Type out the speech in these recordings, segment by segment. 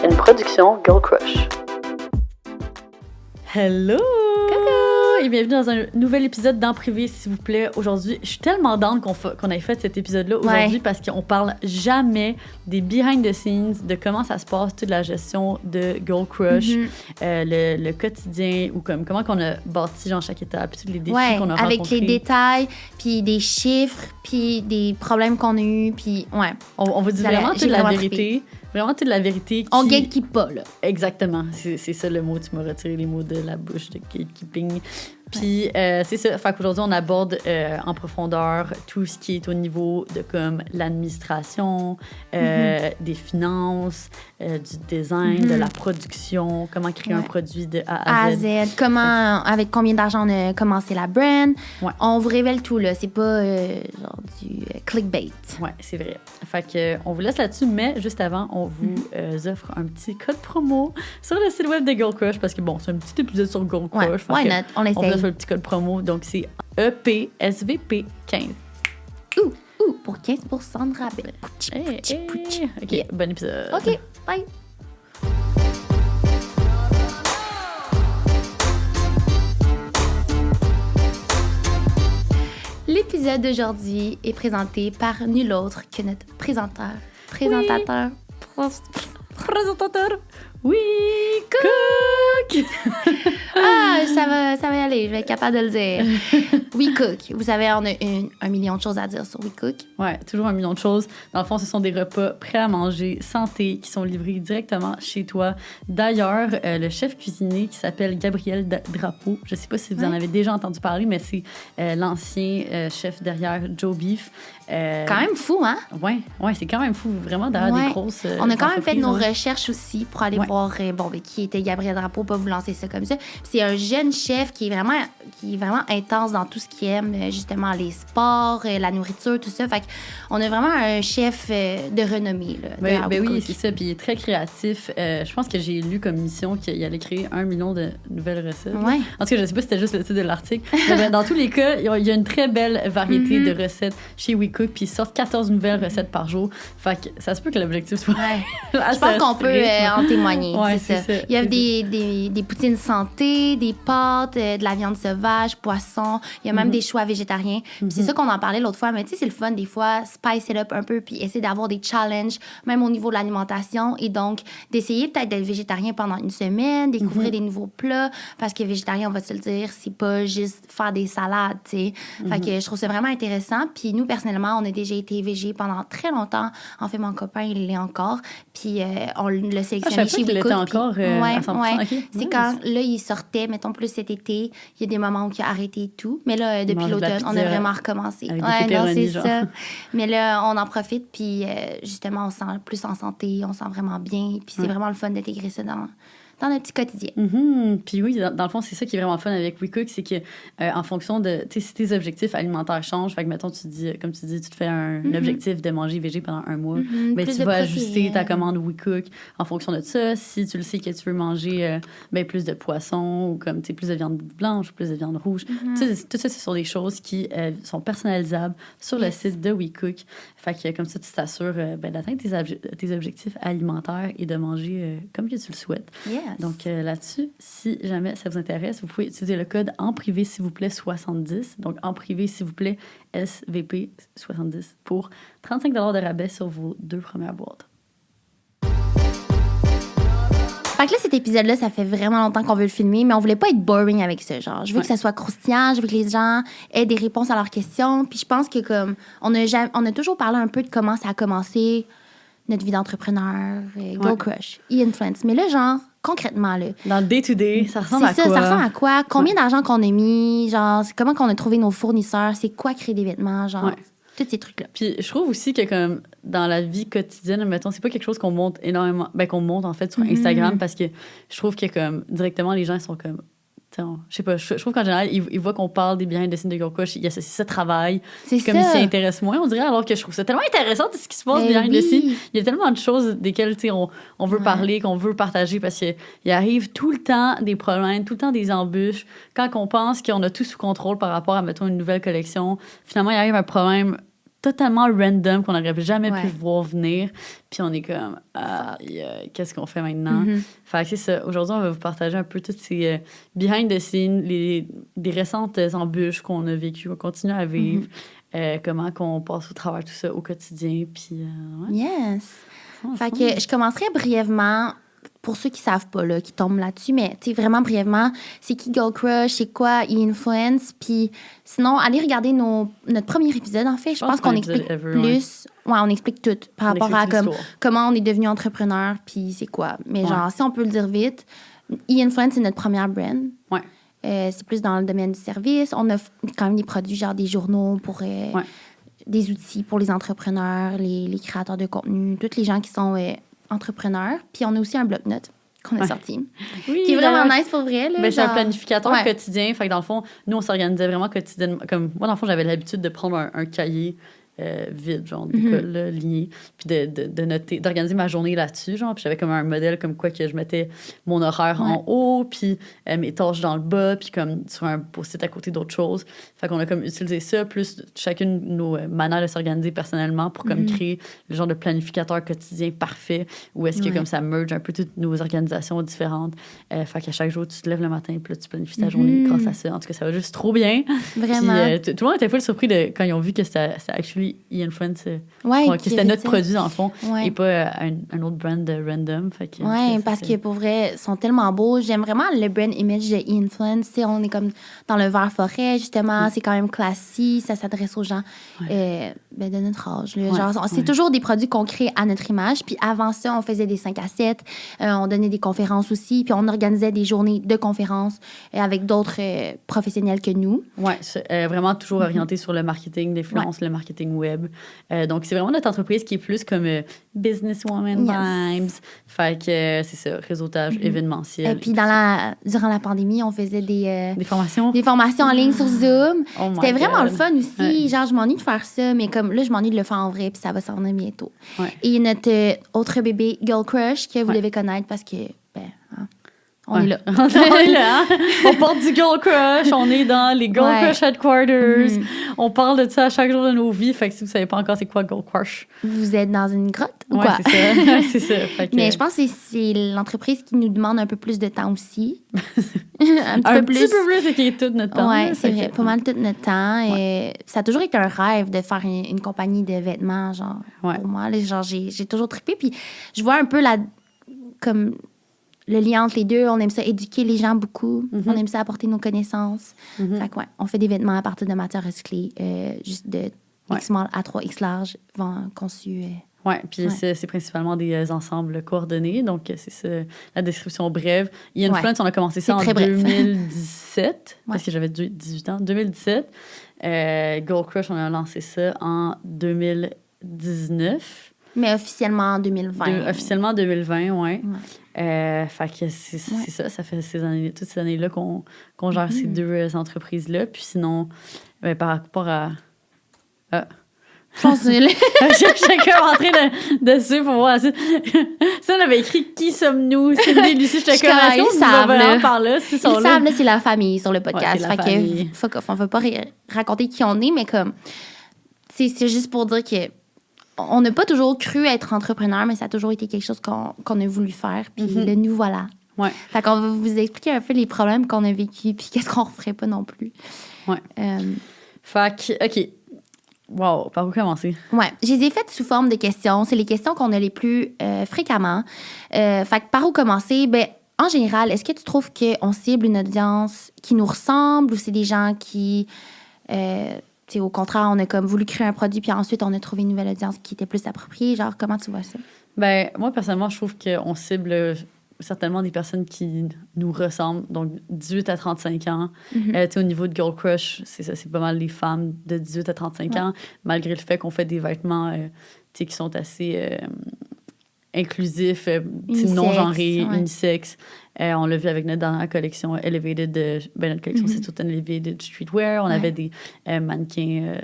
une production Girl Crush. Hello! Coucou! Et bienvenue dans un nouvel épisode d'En privé, s'il vous plaît. Aujourd'hui, je suis tellement down qu'on ait fait cet épisode-là aujourd'hui parce qu'on parle jamais des behind the scenes, de comment ça se passe, toute la gestion de Girl Crush, le quotidien, ou comment qu'on a bâti genre chaque étape, puis tous les défis qu'on a rencontrés. Avec les détails, puis des chiffres, puis des problèmes qu'on a eus, puis ouais. On vous dit vraiment toute la vérité. Vraiment toute la vérité. On gatekeep pas, là. Exactement. C'est ça le mot. Tu m'as retiré les mots de la bouche de gatekeeping. Puis c'est ça. Fait qu'aujourd'hui, on aborde en profondeur tout ce qui est au niveau de comme l'administration, des finances, du design, de la production, comment créer un produit de A à Z. Comment, avec combien d'argent on a commencé la brand. Ouais. On vous révèle tout, là. C'est pas genre du clickbait. Ouais, c'est vrai. Fait que on vous laisse là-dessus, mais juste avant, on vous offre un petit code promo sur le site web de Girl Crush parce que bon, c'est un petit épisode sur Girl Crush. Ouais, why not? On essaye. On vous offre le petit code promo, donc c'est EPSVP15. Pour 15% de rabais. OK, yeah. Bon épisode. OK, bye. L'épisode d'aujourd'hui est présenté par nul autre que notre présentateur. Oui, Cook! Ça va y aller, je vais être capable de le dire. We Cook. Vous savez, on a un million de choses à dire sur We Cook. Ouais, toujours un million de choses. Dans le fond, ce sont des repas prêts à manger, santé, qui sont livrés directement chez toi. D'ailleurs, le chef cuisinier qui s'appelle Gabriel Drapeau, je sais pas si vous en avez déjà entendu parler, mais c'est l'ancien chef derrière Joe Beef. Quand même fou, hein? Ouais, c'est quand même fou, vraiment derrière des grosses on a quand même fait nos recherches aussi pour aller voir qui était Gabriel Drapeau, pas vous lancer ça comme ça. C'est un jeune chef qui est vraiment intense dans tout ce qu'il aime, justement les sports, la nourriture, tout ça. Fait qu'on a vraiment un chef de renommée. Là, oui, c'est ça. Puis il est très créatif. Je pense que j'ai lu comme mission qu'il allait créer 1 million de nouvelles recettes. Ouais. En tout cas, je sais pas si c'était juste le titre de l'article. Mais dans tous les cas, il y a une très belle variété de recettes chez We Cook, puis ils sortent 14 nouvelles recettes par jour. Fait que ça se peut que l'objectif soit... Je pense qu'on peut en témoigner. Ouais, c'est ça. Il y a des poutines santé, des pâtes, de la viande sauvage, poisson. Il y a même des choix végétariens. Puis c'est ça qu'on en parlait l'autre fois. Mais tu sais, c'est le fun des fois, spice it up un peu, puis essayer d'avoir des challenges, même au niveau de l'alimentation. Et donc, d'essayer peut-être d'être végétarien pendant une semaine, découvrir des nouveaux plats. Parce que végétarien, on va se le dire, c'est pas juste faire des salades, tu sais. Fait que je trouve ça vraiment intéressant. Puis nous, personnellement, on a déjà été végé pendant très longtemps. En fait, mon copain, il l'est encore. Puis on l'a sélectionné chez We Cook. Encore à 100%. Okay. C'est quand, là, il sortait, mettons, plus cet été. Il y a des moments où il a arrêté tout. Mais là, depuis l'automne, on a vraiment recommencé. C'est ça. Mais là, on en profite. Puis justement, on se sent plus en santé. On se sent vraiment bien. Puis c'est vraiment le fun d'intégrer ça dans notre petit quotidien. Puis oui, dans le fond, c'est ça qui est vraiment fun avec We Cook, c'est que en fonction de, tu sais, si tes objectifs alimentaires changent, fait que mettons, tu dis, comme tu dis, tu te fais un objectif de manger végé pendant 1 mois, ben tu vas ajuster ta commande We Cook en fonction de ça. Si tu le sais que tu veux manger plus de poisson ou comme, tu sais, plus de viande blanche ou plus de viande rouge, tout ça, ce sont des choses qui sont personnalisables sur le site de We Cook. Fait que comme ça, tu t'assures d'atteindre tes objectifs alimentaires et de manger comme que tu le souhaites. Yes. Donc là-dessus, si jamais ça vous intéresse, vous pouvez utiliser le code en privé, s'il vous plaît, 70. Donc en privé, s'il vous plaît, SVP 70 pour 35 $ de rabais sur vos 2 premières boîtes. Fait que là, cet épisode-là, ça fait vraiment longtemps qu'on veut le filmer, mais on voulait pas être boring avec ça. Genre, je veux que ça soit croustillant, je veux que les gens aient des réponses à leurs questions. Puis je pense que comme on a toujours parlé un peu de comment ça a commencé, notre vie d'entrepreneur, Girl Crush, e-influence. Mais là, genre, concrètement, là... Dans le day-to-day, ça ressemble à quoi? Ça ressemble à quoi? Combien d'argent qu'on a mis? Genre, comment qu'on a trouvé nos fournisseurs? C'est quoi créer des vêtements? Genre, tous ces trucs-là. Puis je trouve aussi que comme dans la vie quotidienne, mettons, c'est pas quelque chose qu'on monte énormément... qu'on monte, en fait, sur Instagram parce que je trouve que comme directement, les gens, ils sont comme... Je sais pas, je trouve qu'en général, ils voient qu'on parle des behind the scenes de Girl Crush, il y a ce travail, c'est comme ils s'y intéressent moins, on dirait, alors que je trouve ça tellement intéressant de ce qui se passe behind the scenes. Il y a tellement de choses desquelles on veut parler, qu'on veut partager, parce qu'il arrive tout le temps des problèmes, tout le temps des embûches. Quand on pense qu'on a tout sous contrôle par rapport à, mettons, une nouvelle collection, finalement, il arrive un problème totalement random, qu'on n'aurait jamais Ouais. pu voir venir. Puis on est comme, qu'est-ce qu'on fait maintenant? Fait que c'est ça. Aujourd'hui, on va vous partager un peu toutes ces behind the scenes, des récentes embûches qu'on a vécues, qu'on continue à vivre, comment qu'on passe au travers tout ça au quotidien. Puis, ouais. Yes. Oh, Fait fun. que je commencerai brièvement, pour ceux qui savent pas, là, qui tombent là-dessus, mais tu sais, vraiment brièvement, c'est qui Girl Crush, c'est quoi E-Influence, puis sinon, allez regarder notre premier épisode, en fait. Je pense qu'on épisode explique ever, plus. Ouais, on explique tout par On rapport à explique comme, l'histoire. comment on est devenu entrepreneur, puis c'est quoi. Mais Ouais. genre, si on peut le dire vite, E-Influence, c'est notre première brand. Ouais. C'est plus dans le domaine du service. On offre quand même des produits, genre des journaux pour... Ouais. des outils pour les entrepreneurs, les créateurs de contenu, tous les gens qui sont entrepreneurs. Puis on a aussi un bloc-notes qu'on a Ouais. sorti, Oui, qui est vraiment d'ailleurs, nice pour vrai. Là, ben, c'est un genre- planificateur Ouais. quotidien. Fait que dans le fond, nous, on s'organisait vraiment quotidiennement. Comme moi, dans le fond, j'avais l'habitude de prendre un cahier vide, genre d'école, là, ligné, puis de noter, d'organiser ma journée là-dessus, genre. Puis j'avais comme un modèle comme quoi que je mettais mon horaire en haut, puis mes tâches dans le bas, puis comme sur un post-it à côté d'autres choses. Fait qu'on a comme utilisé ça, plus chacune nos manières de s'organiser personnellement pour comme créer le genre de planificateur quotidien parfait, où est-ce que Ouais. comme ça merge un peu toutes nos organisations différentes. Fait qu'à chaque jour, tu te lèves le matin, puis là, tu planifies ta journée grâce à ça. En tout cas, ça va juste trop bien. Vraiment. Puis tout le monde était full surpris quand ils ont vu que c'était actually E-Influence, Ouais, que qui c'était avait notre ça. produit dans le fond, Ouais. et pas un autre brand de random. Fait que, Ouais, ça, parce c'est- que pour vrai, ils sont tellement beaux. J'aime vraiment le brand image de E-Influence. Tu sais, on est comme dans le vert forêt, justement. C'est quand même classique. Ça s'adresse aux gens de notre âge. Là. Ouais, Genre, c'est toujours des produits qu'on crée à notre image. Puis avant ça, on faisait des 5 à 7. On donnait des conférences aussi. Puis on organisait des journées de conférences avec d'autres professionnels que nous. Ouais, c'est vraiment toujours orienté sur le marketing d'influence, le marketing web. Donc, c'est vraiment notre entreprise qui est plus comme businesswoman vibes. Fait que c'est ça, réseautage événementiel. Et puis durant la pandémie, on faisait des formations. des formations en ligne sur Zoom. Oh my C'était vraiment God. le fun aussi. Ouais. Genre, je m'ennuie de faire ça, mais comme là, je m'ennuie de le faire en vrai, puis ça va s'en venir bientôt. Ouais. Et notre autre bébé, Girl Crush, que vous Ouais. devez connaître parce que, on Ouais. est là. On est là, hein? On porte du Girl Crush, on est dans les Girl Ouais. Crush Headquarters. On parle de ça à chaque jour de nos vies. Fait que si vous savez pas encore c'est quoi Girl Crush, Vous êtes dans une grotte ou ouais, quoi? c'est ça. C'est ça. Fait que, Mais je pense que c'est l'entreprise qui nous demande un peu plus de temps aussi. un un peu petit peu plus, c'est qui est tout notre temps. Oui, là. c'est Fait vrai. que- Pas mal tout notre temps. Et ça a toujours été un rêve de faire une compagnie de vêtements, genre, Ouais. pour moi. Là, genre, j'ai toujours trippé. Puis je vois un peu comme le lien entre les deux. On aime ça éduquer les gens beaucoup. On aime ça apporter nos connaissances. Fait que, ouais, on fait des vêtements à partir de matières recyclées, juste de X small à 3X large, conçus. Ouais, puis c'est principalement des ensembles coordonnés. Donc, c'est ça, la description brève. E-Influence, on a commencé ça en C'est très bref. 2017, parce Ouais. que j'avais 18 ans. 2017. Girl Crush, on a lancé ça en 2019. Mais officiellement en 2020. Officiellement 2020, ouais. Fait que c'est ça, ça fait toutes ces années-là qu'on gère ces deux entreprises-là. Puis sinon, par rapport à... Je pense que Chacun en train de suivre pour voir. Ça, on avait écrit « Qui sommes-nous? » Cindy, Lucie, j'étais comme « Est-ce qu'on ils vous va savent, vraiment là. par là? » Ils savent, là, c'est la famille sur le Ouais, podcast. c'est la fait famille. que, fuck off, on veut pas raconter qui on est, mais comme, c'est juste pour dire que on n'a pas toujours cru être entrepreneur, mais ça a toujours été quelque chose qu'on a voulu faire. Puis là, nous voilà. Ouais. Fait qu'on va vous expliquer un peu les problèmes qu'on a vécu, puis qu'est-ce qu'on referait pas non plus. Ouais. Fait que, OK. Wow, par où commencer? Ouais, je les ai faites sous forme de questions. C'est les questions qu'on a les plus fréquemment. Fait que par où commencer? Ben, en général, est-ce que tu trouves qu'on cible une audience qui nous ressemble ou c'est des gens qui, tu sais, au contraire, on a comme voulu créer un produit puis ensuite on a trouvé une nouvelle audience qui était plus appropriée? Genre, comment tu vois ça? Ben, moi, personnellement, je trouve qu'on cible certainement des personnes qui nous ressemblent, donc 18 à 35 ans. Tu sais, au niveau de Girl Crush, c'est ça, c'est pas mal les femmes de 18 à 35 ans, malgré le fait qu'on fait des vêtements tu sais, qui sont assez inclusifs, Unisexe, non-genrés, ouais. unisexes. On l'a vu avec notre dernière collection Elevated. Notre collection, c'est tout un Elevated Streetwear. On avait des mannequins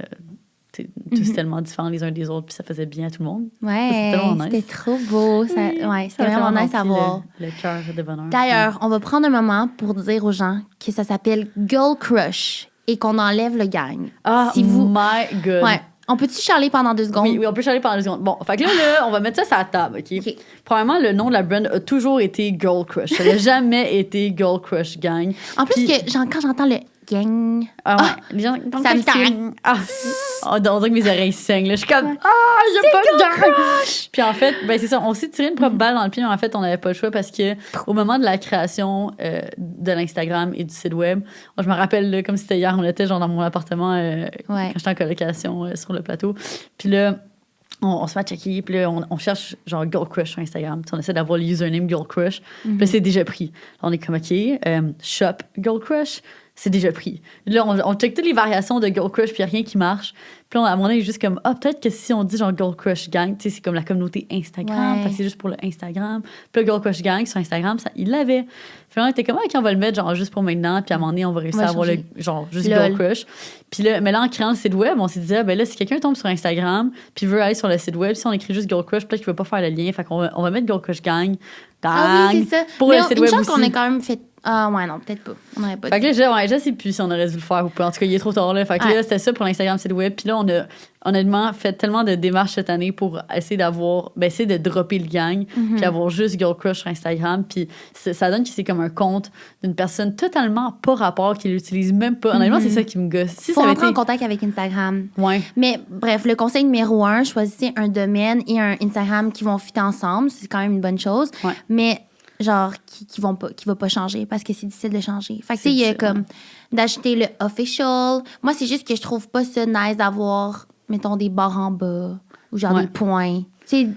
tous tellement différents les uns des autres, puis ça faisait bien à tout le monde. Ouais, C'était tellement nice. c'était trop beau. Ça, ouais, c'était vraiment nice à voir. Le cœur de bonheur. D'ailleurs, on va prendre un moment pour dire aux gens que ça s'appelle Girl Crush et qu'on enlève le gang. Ah, si vous... my God. Ouais. On peut-tu charler pendant 2 secondes? Oui, on peut charler pendant 2 secondes. Bon, fait que là, on va mettre ça sur la table, OK? Premièrement, le nom de la brand a toujours été Girl Crush. Ça n'a jamais été Girl Crush Gang. En plus, quand j'entends le gang... Ah ouais, les gens... Ça me fait... On dirait que mes oreilles saignent, là. Je suis comme... j'ai pas de gang! Puis en fait, ben c'est ça, on s'est tiré une propre balle dans le pied, mais en fait, on n'avait pas le choix parce que au moment de la création de l'Instagram et du site web, je me rappelle, là, comme si c'était hier, on était genre dans mon appartement quand j'étais en colocation sur le plateau. Puis là, on se met à checker, puis là, on cherche genre Girl Crush sur Instagram. Puis on essaie d'avoir le username Girl Crush. Puis là, c'est déjà pris. Là, on est comme, OK, shop Girl Crush, c'est déjà pris. Là, on check toutes les variations de Girl Crush, puis il n'y a rien qui marche. Puis là, à un moment donné, juste comme, peut-être que si on dit genre Girl Crush Gang, tu sais, c'est comme la communauté Instagram, fait que c'est juste pour le Instagram. Puis là, Girl Crush Gang, sur Instagram, ça, il l'avait. Puis là, on était comme, OK, on va le mettre genre juste pour maintenant, puis à un moment donné, on va réussir à avoir le genre juste Girl Crush. Puis là, mais là, en créant le site web, on s'est dit, ben là, si quelqu'un tombe sur Instagram, puis veut aller sur le site web, si on écrit juste Girl Crush, peut-être qu'il ne veut pas faire le lien, fait qu'on va mettre Girl Crush Gang. Ah oui, c'est ça. Pour mais le site web une aussi. chance qu'on ait quand même fait... Ah ouais, non, peut-être pas. On n'aurait pas fait que là, je sais plus si on aurait dû le faire ou pas. En tout cas, il est trop tard, là. Fait que là, c'était ça pour l'Instagram site web. Puis là, on a honnêtement fait tellement de démarches cette année pour essayer essayer de dropper le gang, puis avoir juste Girl Crush sur Instagram. Puis ça donne que c'est comme un compte d'une personne totalement pas rapport, qui l'utilise même pas. Honnêtement, c'est ça qui me gosse. Si faut ça rentrer en contact avec Instagram. Ouais. Mais bref, le conseil numéro 1, choisissez un domaine et un Instagram qui vont fitter ensemble. C'est quand même une bonne chose. Ouais. Mais genre qui va pas changer parce que c'est difficile de changer. Fait que tu sais, il y a comme d'acheter le official. Moi, c'est juste que je trouve pas ça nice d'avoir, mettons, des barres en bas ou genre des points. Tu sais,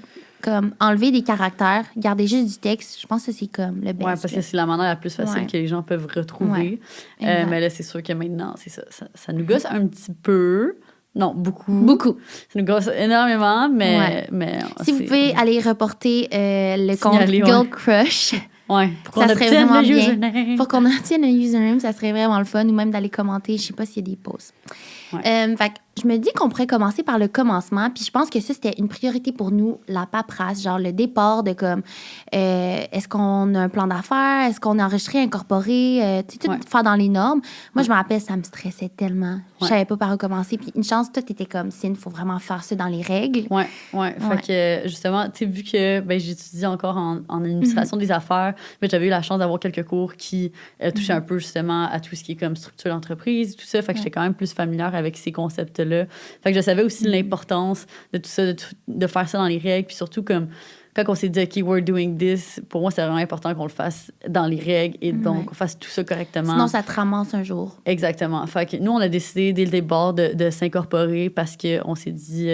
comme enlever des caractères, garder juste du texte, je pense que c'est comme le best. Ouais, parce que c'est la manière la plus facile que les gens peuvent retrouver. Mais là, c'est sûr que maintenant, c'est ça nous gosse un petit peu. Non, beaucoup. Ça nous gosse énormément, mais si vous pouvez aller reporter le compte Girl Crush. Ouais, pour qu'on obtienne le username. Pour qu'on obtienne le username, ça serait vraiment le fun. Ou même d'aller commenter, je sais pas s'il y a des posts. Fait que je me dis qu'on pourrait commencer par le commencement. Puis je pense que ça, c'était une priorité pour nous, la paperasse. Genre le départ de comme, est-ce qu'on a un plan d'affaires? Est-ce qu'on est enregistré, incorporé? Tu sais, tout faire dans les normes. Moi, je me rappelle, ça me stressait tellement. Je savais pas par où commencer. Puis une chance, toi, t'étais comme, il faut vraiment faire ça dans les règles. Ouais. Fait que justement, tu sais, vu que j'étudie encore en administration des affaires, mais j'avais eu la chance d'avoir quelques cours qui touchaient un peu justement à tout ce qui est comme structure d'entreprise, tout ça. Fait que j'étais quand même plus familière avec ces concepts-là. Fait que je savais aussi l'importance de tout ça, de faire ça dans les règles. Puis surtout, comme quand on s'est dit, OK, we're doing this, pour moi, c'est vraiment important qu'on le fasse dans les règles et donc qu'on fasse tout ça correctement. Sinon, ça te ramasse un jour. Exactement. Fait que nous, on a décidé dès le départ de s'incorporer parce qu'on s'est dit,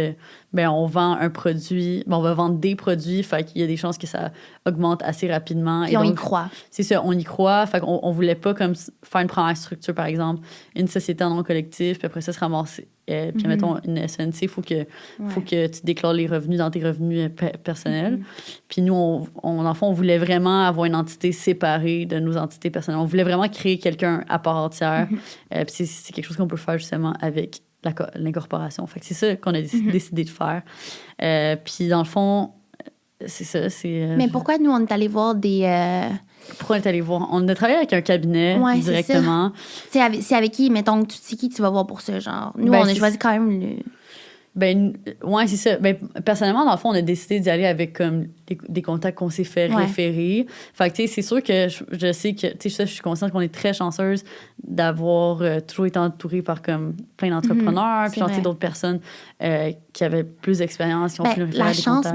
on vend un produit, on va vendre des produits, fait qu'il y a des chances que ça augmente assez rapidement. Puis et on donc, y croit. C'est ça, on y croit. Fait qu'on voulait pas comme faire une première structure, par exemple, une société en nom collectif, puis après ça, se ramasser. Puis mettons, une SNC, il faut que tu déclares les revenus dans tes revenus personnels. Puis nous, en fond, on voulait vraiment avoir une entité séparée de nos entités personnelles. On voulait vraiment créer quelqu'un à part entière. Puis c'est quelque chose qu'on peut faire justement avec l'incorporation. Fait que c'est ça qu'on a décidé de faire. Puis dans le fond, c'est ça. Mais pourquoi nous, on est allé voir des... Pourquoi on est allé voir? On a travaillé avec un cabinet directement. C'est avec qui, mettons, c'est qui tu vas voir pour ce genre? Nous, on a choisi quand même le... C'est ça. Personnellement, dans le fond, on a décidé d'y aller avec comme des contacts qu'on s'est fait référer. Fait que, tu sais, c'est sûr que je sais que, tu sais, je suis consciente qu'on est très chanceuse d'avoir toujours été entourée par comme plein d'entrepreneurs, puis d'autres personnes qui avaient plus d'expérience, qui ont pu nous référer à des contacts. La chance,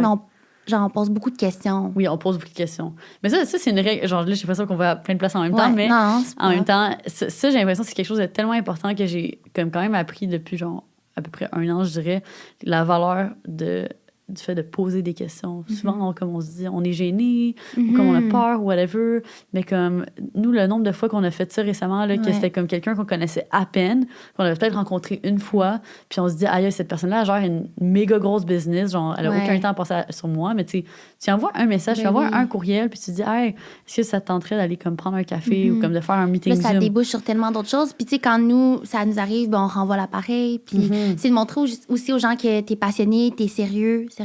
mais on pose beaucoup de questions. Oui, on pose beaucoup de questions. Mais ça c'est une règle. Genre, là, j'ai pas sûr qu'on va à plein de places en même temps, mais en même temps, ça, j'ai l'impression que c'est quelque chose de tellement important que j'ai comme quand même appris depuis, genre, à peu près 1 an, je dirais, la valeur du fait de poser des questions. Souvent, comme on se dit, on est gêné, ou comme on a peur, ou whatever. Mais comme nous, le nombre de fois qu'on a fait ça récemment, là, que c'était comme quelqu'un qu'on connaissait à peine, qu'on avait peut-être rencontré une fois, puis on se dit, aïe, cette personne-là gère une méga grosse business, genre, elle a aucun temps à passer sur moi, mais tu sais, tu envoies un message, tu envoies un courriel, puis tu dis, hey, est-ce que ça te tenterait d'aller comme prendre un café ou comme de faire un meeting Là, ça Zoom? débouche sur tellement d'autres choses. Puis tu sais, quand ça nous arrive, on renvoie l'appareil. Puis c'est de montrer aussi aux gens que t'es passionné, t'es sérieuse,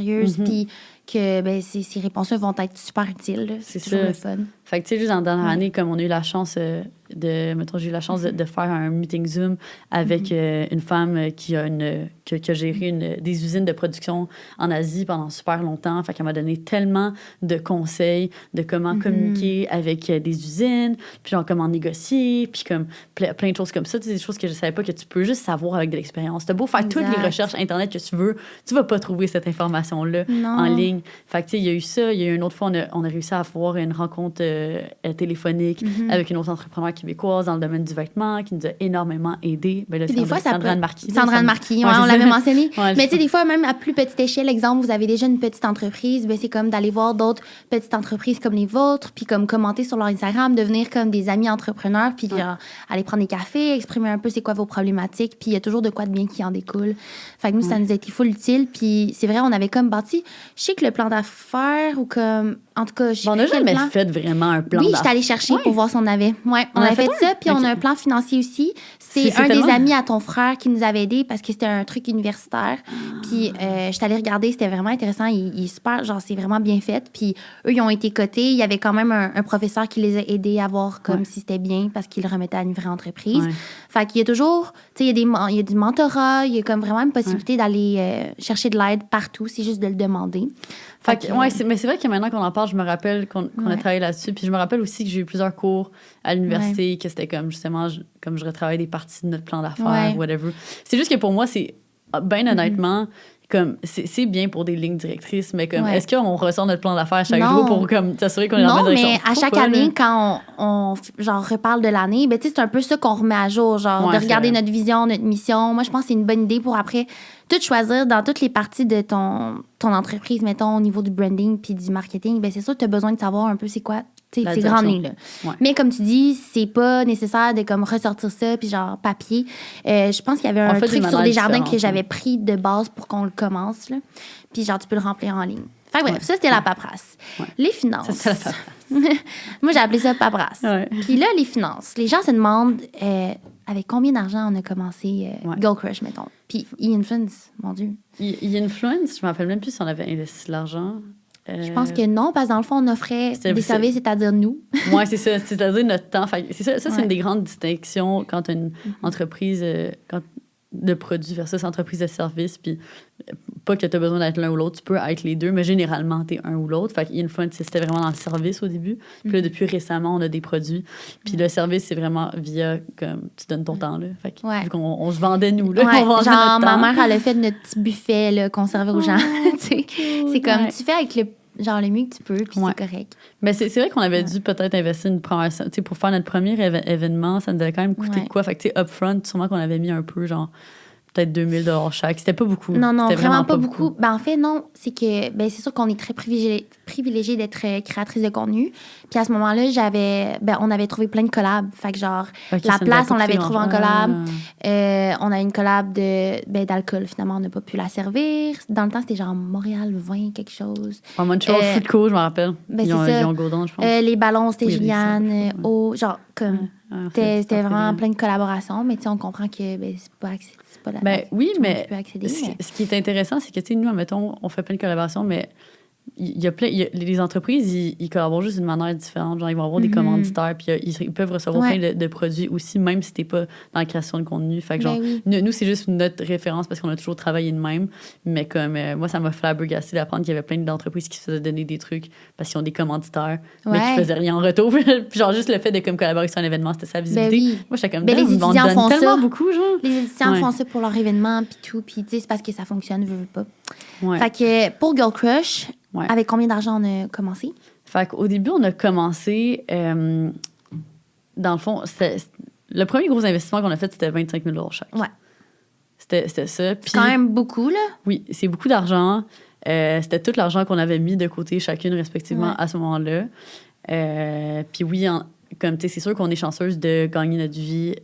puis que ces réponses-là vont être super utiles. Là. C'est toujours le fun. Fait que, tu sais, juste dans la dernière année, comme on a eu la chance j'ai eu la chance de faire un meeting Zoom avec une femme qui a géré des usines de production en Asie pendant super longtemps. Fait qu'elle m'a donné tellement de conseils de comment communiquer avec des usines, puis genre comment négocier, puis comme plein de choses comme ça. Tu sais, des choses que je savais pas que tu peux juste savoir avec de l'expérience. T'as beau faire toutes les recherches Internet que tu veux, tu vas pas trouver cette information-là en ligne. Fait que, tu sais, il y a eu ça. Il y a eu une autre fois, on a réussi à avoir une rencontre téléphonique avec une autre entrepreneur québécoise dans le domaine du vêtement qui nous a énormément aidés. Ben là, des fois, Sandra Marquis. Sandra Marquis, on l'avait mentionné. Mais tu sais, des fois, même à plus petite échelle, exemple, vous avez déjà une petite entreprise, ben c'est comme d'aller voir d'autres petites entreprises comme les vôtres, puis comme commenter sur leur Instagram, devenir comme des amis entrepreneurs, puis genre, aller prendre des cafés, exprimer un peu c'est quoi vos problématiques, puis il y a toujours de quoi de bien qui en découle. Fait que nous, ça nous a été full utile, puis c'est vrai, on avait comme bâti, je sais que le plan d'affaires ou comme, en tout cas, je sais on n'a jamais fait vraiment un plan d'affaires. Oui, j'étais allée chercher pour voir si on avait. Ouais, on avait fait ça, puis on a un plan financier aussi. C'est un des amis à ton frère qui nous avait aidés parce que c'était un truc universitaire. Puis j'étais allée regarder, c'était vraiment intéressant. Il est super, genre, c'est vraiment bien fait. Puis eux, ils ont été cotés. Il y avait quand même un professeur qui les a aidés à voir comme si c'était bien parce qu'il le remettait à une vraie entreprise. Fait qu'il y a toujours, tu sais, il y a du mentorat, il y a comme vraiment une possibilité d'aller chercher de l'aide partout. C'est juste de le demander. Fait que, mais c'est vrai que maintenant qu'on en parle, je me rappelle qu'on a travaillé là-dessus. Puis je me rappelle aussi que j'ai eu plusieurs cours à l'université, que c'était comme, justement, comme je retravaillais des parties de notre plan d'affaires, whatever. C'est juste que pour moi, c'est, bien honnêtement, comme, c'est bien pour des lignes directrices, mais comme, est-ce qu'on ressort notre plan d'affaires chaque jour pour comme s'assurer qu'on est dans la bonne direction? Non, mais à chaque année, quand on genre, reparle de l'année, ben, tu sais, c'est un peu ça qu'on remet à jour, genre, de regarder notre vision, notre mission. Moi, je pense que c'est une bonne idée pour après tout choisir dans toutes les parties de ton entreprise, mettons, au niveau du branding puis du marketing. Ben, c'est sûr que tu as besoin de savoir un peu c'est quoi ces grandes lignes-là. Mais comme tu dis, c'est pas nécessaire de comme ressortir ça puis genre papier. Je pense qu'il y avait un truc sur Desjardins que j'avais pris de base pour qu'on le commence. Là. Puis genre, tu peux le remplir en ligne. Fait que bref, ça, c'était la paperasse. Les finances. Ça, c'est la paperasse. Moi, j'ai appelé ça paperasse. Puis là, les finances. Les gens se demandent avec combien d'argent on a commencé Girl Crush, mettons. Puis E-Influence, mon Dieu. E-Influence, je me rappelle même plus si on avait investi de l'argent. Je pense que non, parce que dans le fond, on offrait des services, c'est-à-dire nous. Oui, c'est ça. C'est-à-dire notre temps. Fait, c'est ça c'est une des grandes distinctions quand tu as une entreprise de produits versus entreprise de services. Puis pas que tu as besoin d'être l'un ou l'autre, tu peux être les deux, mais généralement, tu es un ou l'autre. Fait qu'Influence, c'était vraiment dans le service au début. Puis là, depuis récemment, on a des produits. Puis le service, c'est vraiment via, comme, tu donnes ton temps, là. Fait qu'on on se vendait, nous, là. On vendait genre, notre temps. Ma mère, elle a fait notre petit buffet, là, qu'on servait aux gens. C'est comme, tu fais avec le mieux que tu peux, puis c'est correct. Mais c'est vrai qu'on avait dû peut-être investir une première... Tu sais, pour faire notre premier événement, ça nous avait quand même coûté de quoi? Fait que, tu sais, upfront, sûrement qu'on avait mis un peu, genre... peut-être 2000 $ chaque. C'était pas beaucoup. Non, vraiment pas beaucoup. Ben, en fait, non. C'est que, ben, c'est sûr qu'on est très privilégié d'être créatrice de contenu. Puis à ce moment-là, on avait trouvé plein de collabs. Fait que genre, la place, on l'avait trouvée en collab. On a une collab d'alcool. Finalement, on n'a pas pu la servir. Dans le temps, c'était genre Montréal 20, quelque chose. Montreal Food Co, je me rappelle. Ben, ils ont Godon, je pense. Les ballons, c'était Juliane. Genre, comme... C'était vraiment plein de collaborations. Mais tu sais, on comprend que c'est pas accessible. Oui, mais ce qui est intéressant, c'est que, tu sais, nous, admettons, on fait plein de collaborations, mais les entreprises, ils collaborent juste d'une manière différente. Genre, ils vont avoir des commanditaires, puis ils peuvent recevoir plein de produits aussi, même si t'es pas dans la création de contenu. Fait que, genre, nous, c'est juste notre référence parce qu'on a toujours travaillé de même. Mais comme, moi, ça m'a flabbergasté d'apprendre qu'il y avait plein d'entreprises qui se faisaient donner des trucs parce qu'ils ont des commanditaires, mais qui faisaient rien en retour. Puis genre, juste le fait de comme, collaborer sur un événement, c'était sa visibilité. Moi, j'étais comme, les étudiants font tellement ça. Beaucoup, genre. Les étudiants font ça pour leur événement, puis tout. Puis, tu sais, c'est parce que ça fonctionne, veux pas. Fait que pour Girl Crush, avec combien d'argent on a commencé? Fait qu'au début, on a commencé, dans le fond, le premier gros investissement qu'on a fait, c'était 25 000 $ chaque. Ouais. C'était ça. C'est quand même beaucoup, là. Oui, c'est beaucoup d'argent. C'était tout l'argent qu'on avait mis de côté chacune, respectivement, à ce moment-là. Puis oui, comme tu sais, c'est sûr qu'on est chanceuse de gagner notre vie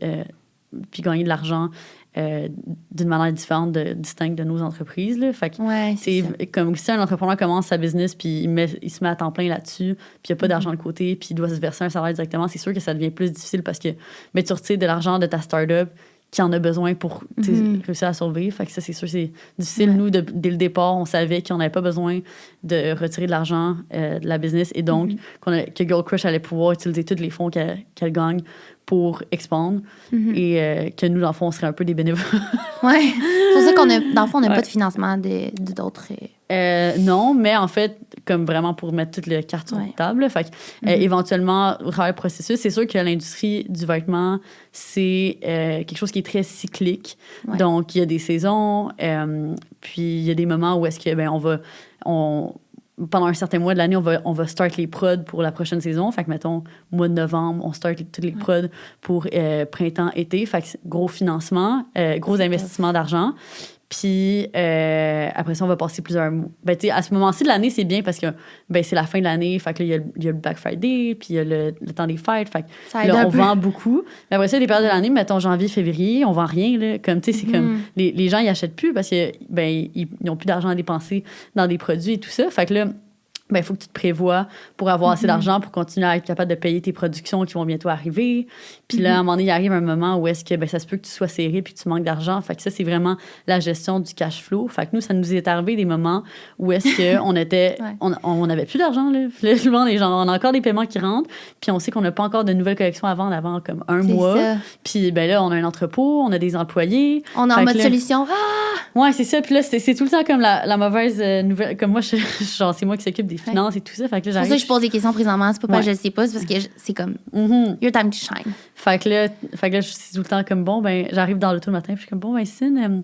puis gagner de l'argent d'une manière différente, distincte de nos entreprises. Là. Fait que, c'est comme si un entrepreneur commence sa business puis il se met à temps plein là-dessus, puis il n'y a pas d'argent de côté, puis il doit se verser un salaire directement, c'est sûr que ça devient plus difficile parce que tu retires de l'argent de ta start-up qui en a besoin pour réussir à survivre. Fait que ça, c'est sûr, c'est difficile. Nous, dès le départ, on savait qu'on n'avait pas besoin de retirer de l'argent de la business et donc que Girl Crush allait pouvoir utiliser tous les fonds qu'elle gagne pour expandre et que nous, dans le fond, on serait un peu des bénévoles. Oui. C'est pour ça qu'on a, dans le fond, on n'a pas de financement d'autres... non, mais en fait, comme vraiment pour mettre toutes les cartes sur la table. Fait que, éventuellement, au travers du processus, c'est sûr que l'industrie du vêtement, c'est quelque chose qui est très cyclique. Ouais. Donc, il y a des saisons, puis il y a des moments où est-ce que, pendant un certain mois de l'année, on va start les prods pour la prochaine saison. Fait que, mettons, mois de novembre, on start tous les prods pour printemps-été. Fait que gros financement, gros investissement d'argent. Puis après ça, on va passer plusieurs mois. À ce moment-ci de l'année, c'est bien parce que c'est la fin de l'année. Fait que là, il y a le Black Friday, puis il y a le temps des fêtes. Fait que là, on vend beaucoup. Mais après ça, il y a des périodes de l'année, mettons janvier, février, on vend rien. Là, comme, tu sais, c'est comme les gens, ils achètent plus parce qu'ils n'ont plus d'argent à dépenser dans des produits et tout ça. Fait que là, il faut que tu te prévois pour avoir assez d'argent pour continuer à être capable de payer tes productions qui vont bientôt arriver. Puis là, à un moment donné, il arrive un moment où est-ce que ça se peut que tu sois serré puis que tu manques d'argent. Fait que ça, c'est vraiment la gestion du cash flow. Fait que nous, ça nous est arrivé des moments où est-ce qu'on était... on n'avait plus d'argent. Là. Souvent, les gens, on a encore des paiements qui rentrent puis on sait qu'on n'a pas encore de nouvelles collections à vendre avant comme un mois. Ça. Puis là, on a un entrepôt, on a des employés. On est en mode solution. Ouais, c'est ça. Puis là, c'est tout le temps comme la mauvaise nouvelle. Comme moi, genre, c'est moi qui s'occupe des finances et tout ça. Fait que là, c'est pour ça que je pose des questions présentement. C'est pas parce que je sais pas, c'est parce que c'est comme your time to shine. Fait que là, je suis tout le temps comme j'arrive dans l'auto le matin, puis je suis comme Cine,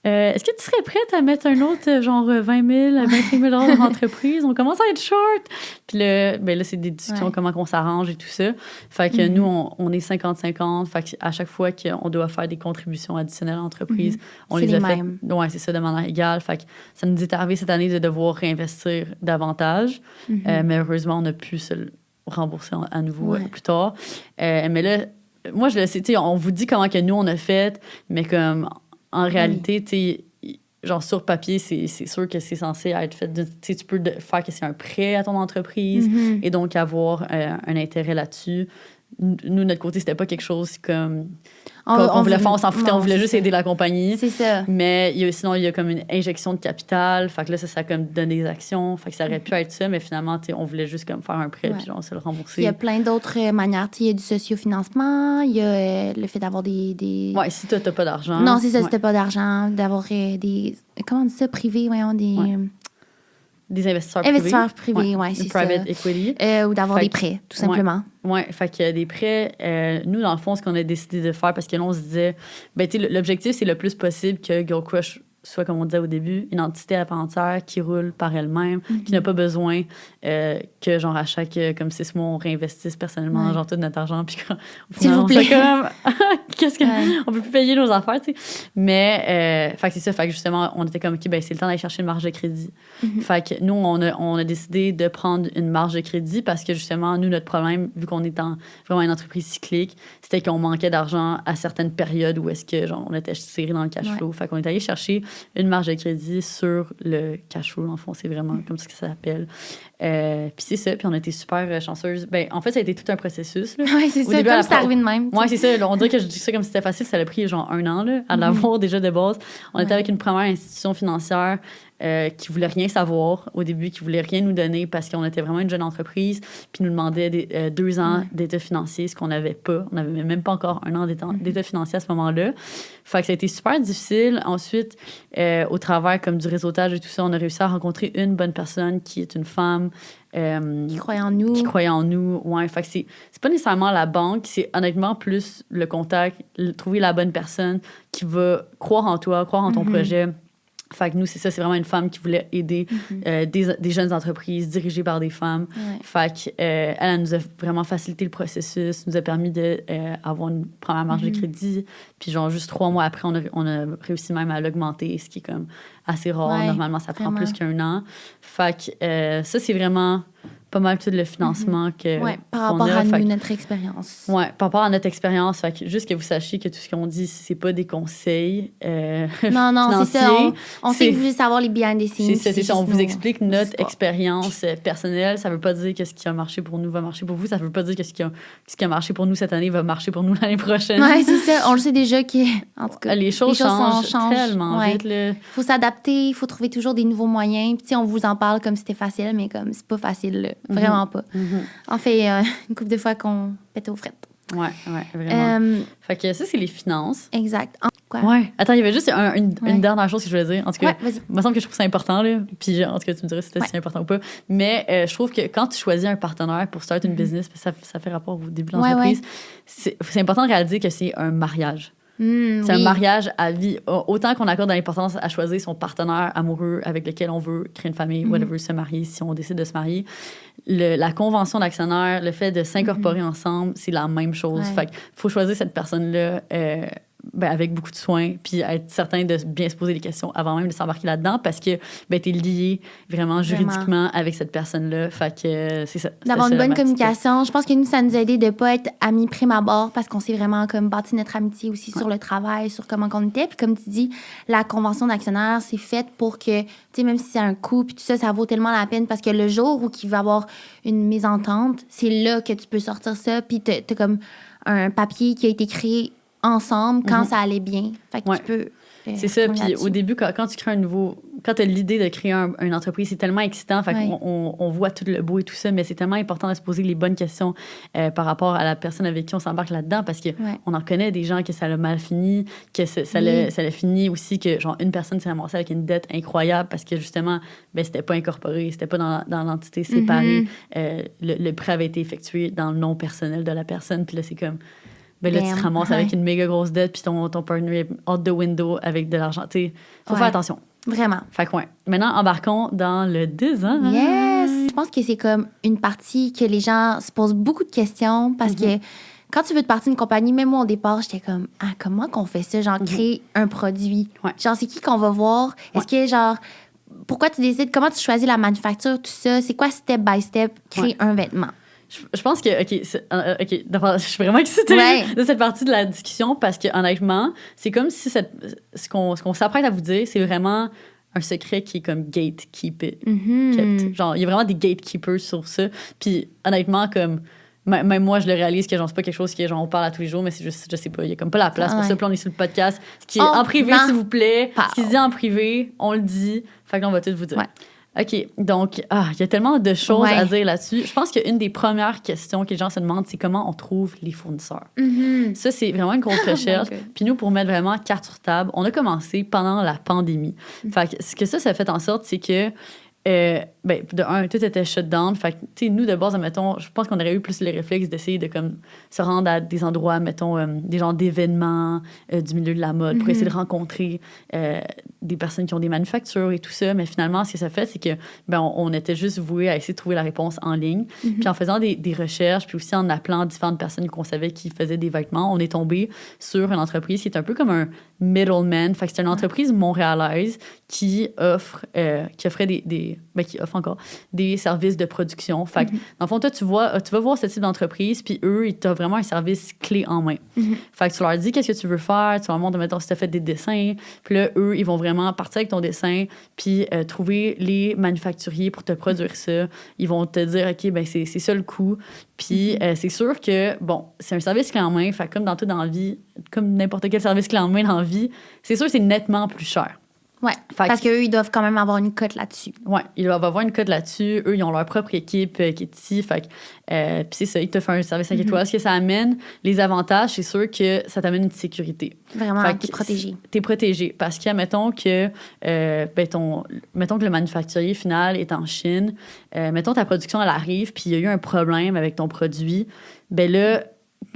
est-ce que tu serais prête à mettre un autre genre 20 000 à 25 000 dans l'entreprise? On commence à être short. Puis là, c'est des discussions, comment on s'arrange et tout ça. Fait que nous, on est 50-50. Fait qu'à chaque fois qu'on doit faire des contributions additionnelles à l'entreprise, on les a fait. Ouais, c'est ça, de manière égale. Fait que ça nous est arrivé cette année de devoir réinvestir davantage. Mais heureusement, on a pu se le rembourser à nouveau plus tard. Mais là, moi, je le sais, on vous dit comment que nous, on a fait, mais comme... En réalité, tu sais, genre sur papier, c'est sûr que c'est censé être fait. Tu peux faire que c'est un prêt à ton entreprise et donc avoir un intérêt là-dessus. Nous, notre côté, c'était pas quelque chose comme qu'on voulait faire, on s'en foutait, on voulait juste aider la compagnie. C'est ça. Mais sinon, il y a comme une injection de capital. Fait que là, ça a comme donné des actions. Fait que ça aurait pu être ça, mais finalement, on voulait juste comme faire un prêt puis on se le rembourser. Il y a plein d'autres manières. Il y a du sociofinancement, il y a le fait d'avoir des... Ouais, si t'as pas d'argent. Non, c'est ça, si t'as pas d'argent, d'avoir des... Comment on dit ça? Privés, voyons, des... Des investisseurs privés. Investisseurs privés, oui, c'est ça. Private equity. Ou d'avoir des prêts, tout simplement. Oui, fait que des prêts, nous, dans le fond, ce qu'on a décidé de faire, parce que là, on se disait, l'objectif, c'est le plus possible que Girl Crush soit, comme on disait au début, une entité à part entière qui roule par elle-même, qui n'a pas besoin que, genre, à chaque, comme 6 mois, on réinvestisse personnellement, genre, tout notre argent, puis s'il vous plaît. Comme, qu'est-ce que... On peut plus payer nos affaires, tu sais. Mais, fait que c'est ça, fait que justement, on était comme, OK, c'est le temps d'aller chercher une marge de crédit. Fait que nous, on a décidé de prendre une marge de crédit parce que, justement, nous, notre problème, vu qu'on est vraiment une entreprise cyclique, c'était qu'on manquait d'argent à certaines périodes où est-ce que, genre, on était serré dans le cash flow. Fait qu'on est allé chercher une marge de crédit sur le cash flow, en fond, c'est vraiment comme ça que ça s'appelle. Puis c'est ça, puis on a été super chanceuses. En fait, ça a été tout un processus. Oui, c'est ça, comme c'est arrivé de même. Oui, c'est ça. Là, on dirait que je dis ça comme si c'était facile, ça a pris genre 1 an là, à l'avoir déjà de base. On était avec une première institution financière qui voulait rien savoir au début, qui voulait rien nous donner parce qu'on était vraiment une jeune entreprise, puis nous demandait 2 ans d'état financier, ce qu'on n'avait pas. On n'avait même pas encore 1 an d'état financier à ce moment-là. Fait que ça a été super difficile. Ensuite, au travers comme du réseautage et tout ça, on a réussi à rencontrer une bonne personne qui est une femme qui croyait en nous. Ouais, fait que c'est pas nécessairement la banque, c'est honnêtement plus le contact, trouver la bonne personne qui va croire en toi, croire en ton projet. Fait que nous, c'est ça, c'est vraiment une femme qui voulait aider des jeunes entreprises dirigées par des femmes. Fait que, elle nous a vraiment facilité le processus, nous a permis d'avoir une première marge de crédit. Puis genre, juste 3 mois après, on a réussi même à l'augmenter, ce qui est comme assez rare. Normalement, ça prend plus qu'1 an. Fait que ça, c'est vraiment pas mal tout le financement que par rapport à nous, notre expérience. Oui, par rapport à notre expérience. Fait que juste que vous sachiez que tout ce qu'on dit, c'est pas des conseils non, c'est ça. On sait que vous voulez savoir les behind the scenes. C'est ça. On vous explique notre expérience personnelle. Ça veut pas dire que ce qui a marché pour nous va marcher pour vous. Ça veut pas dire que ce qui a marché pour nous cette année va marcher pour nous l'année prochaine. Oui, c'est ça. On le sait déjà que, en tout cas, les choses changent tellement vite. Il faut s'adapter. Il faut trouver toujours des nouveaux moyens. Puis, on vous en parle comme si c'était facile, mais comme c'est pas facile, là. Vraiment pas. On fait une couple de fois qu'on pète aux frettes. Oui, vraiment. Fait que ça, c'est les finances. Exact. Quoi? Ouais. Attends, il y avait juste une dernière chose que je voulais dire. En tout cas, vas-y. Il me semble que je trouve ça important, là. Puis, en tout cas, tu me dirais si c'était si important ou pas. Mais je trouve que quand tu choisis un partenaire pour start une business, ça fait rapport au début de l'entreprise, c'est important de réaliser que c'est un mariage. C'est un mariage à vie. Autant qu'on accorde de l'importance à choisir son partenaire amoureux avec lequel on veut créer une famille, whatever, se marier, si on décide de se marier. La convention d'actionnaire, le fait de s'incorporer ensemble, c'est la même chose. Fait qu'il faut choisir cette personne-là avec beaucoup de soin, puis être certain de bien se poser des questions avant même de s'embarquer là-dedans, parce que t'es lié vraiment juridiquement avec cette personne-là. Fait que c'est ça. D'avoir une bonne communication. Je pense que nous, ça nous a aidé de ne pas être amis prime abord, parce qu'on s'est vraiment comme bâti notre amitié aussi sur le travail, sur comment on était. Puis comme tu dis, la convention d'actionnaire, c'est faite pour que, tu sais, même si c'est un coup, puis tout ça, ça vaut tellement la peine, parce que le jour où il va y avoir une mésentente, c'est là que tu peux sortir ça, puis t'as comme un papier qui a été créé ensemble quand ça allait bien. Fait que tu peux... c'est ça. Puis au début, quand tu crées quand tu as l'idée de créer une entreprise, c'est tellement excitant. Fait qu'on voit tout le beau et tout ça, mais c'est tellement important de se poser les bonnes questions par rapport à la personne avec qui on s'embarque là-dedans, parce qu'on en connaît des gens que ça l'a mal fini, que ça l'a fini aussi, que genre une personne s'est ramassée avec une dette incroyable parce que justement, c'était pas incorporé, c'était pas dans l'entité séparée. Le prêt avait été effectué dans le nom personnel de la personne. Puis là, c'est comme... là, tu te ramasses avec une méga grosse dette, puis ton partner est out the window avec de l'argent. Il faut faire attention. Vraiment. Fait que Maintenant, embarquons dans le design. Yes! Je pense que c'est comme une partie que les gens se posent beaucoup de questions, parce que quand tu veux te partir d'une compagnie, même moi, au départ, j'étais comme, comment qu'on fait ça? Genre, créer un produit. Genre, c'est qui qu'on va voir? Est-ce que, genre... Pourquoi tu décides? Comment tu choisis la manufacture, tout ça? C'est quoi, step by step, créer un vêtement? Je pense que, OK, d'abord, je suis vraiment excitée de cette partie de la discussion, parce que honnêtement, c'est comme si ce qu'on s'apprête à vous dire, c'est vraiment un secret qui est comme gatekeeper. Genre, il y a vraiment des gatekeepers sur ça. Puis honnêtement, comme... Même moi, je le réalise que genre, c'est pas quelque chose on parle à tous les jours, mais c'est juste, je sais pas, il y a comme pas la place pour ça. Puis on est sur le podcast. Ce qui est en privé, s'il vous plaît. Ce qui se dit en privé, on le dit. Fait qu'on va tout vous dire. OK, donc, il y a tellement de choses à dire là-dessus. Je pense qu'une des premières questions que les gens se demandent, c'est comment on trouve les fournisseurs. Ça, c'est vraiment une grosse recherche. Puis nous, pour mettre vraiment carte sur table, on a commencé pendant la pandémie. Fait que ce que ça fait en sorte, c'est que de un, tout était shut down. Fait que, tu sais, nous, de base, mettons, je pense qu'on aurait eu plus les réflexes d'essayer de comme, se rendre à des endroits, mettons, des genres d'événements du milieu de la mode pour essayer de rencontrer des personnes qui ont des manufactures et tout ça. Mais finalement, ce que ça fait, c'est que on était juste voués à essayer de trouver la réponse en ligne. Puis en faisant des recherches, puis aussi en appelant différentes personnes qu'on savait qui faisaient des vêtements, on est tombé sur une entreprise qui est un peu comme un middleman. Fait que c'est une entreprise montréalaise qui offrait qui offre encore des services de production. Fait que, dans le fond, toi, tu vas voir ce type d'entreprise, puis eux, ils t'offrent vraiment un service clé en main. Fait que tu leur dis qu'est-ce que tu veux faire, tu leur montres, mettons, si tu as fait des dessins, puis là, eux, ils vont vraiment partir avec ton dessin, puis trouver les manufacturiers pour te produire ça. Ils vont te dire, OK, c'est ça le coût. Puis c'est sûr que, c'est un service clé en main, fait comme dans tout dans la vie, comme n'importe quel service clé en main dans la vie, c'est sûr que c'est nettement plus cher. Ouais, parce qu'eux, ils doivent quand même avoir une cote là-dessus. Ouais, ils doivent avoir une cote là-dessus. Eux, ils ont leur propre équipe qui est ici. Fait puis c'est ça, ils te font un service 5 étoiles. Ce que ça amène, les avantages, c'est sûr que ça t'amène une sécurité. Vraiment, t'es protégé. T'es protégé. Parce que, mettons que le manufacturier final est en Chine, mettons ta production, elle arrive, puis il y a eu un problème avec ton produit, là,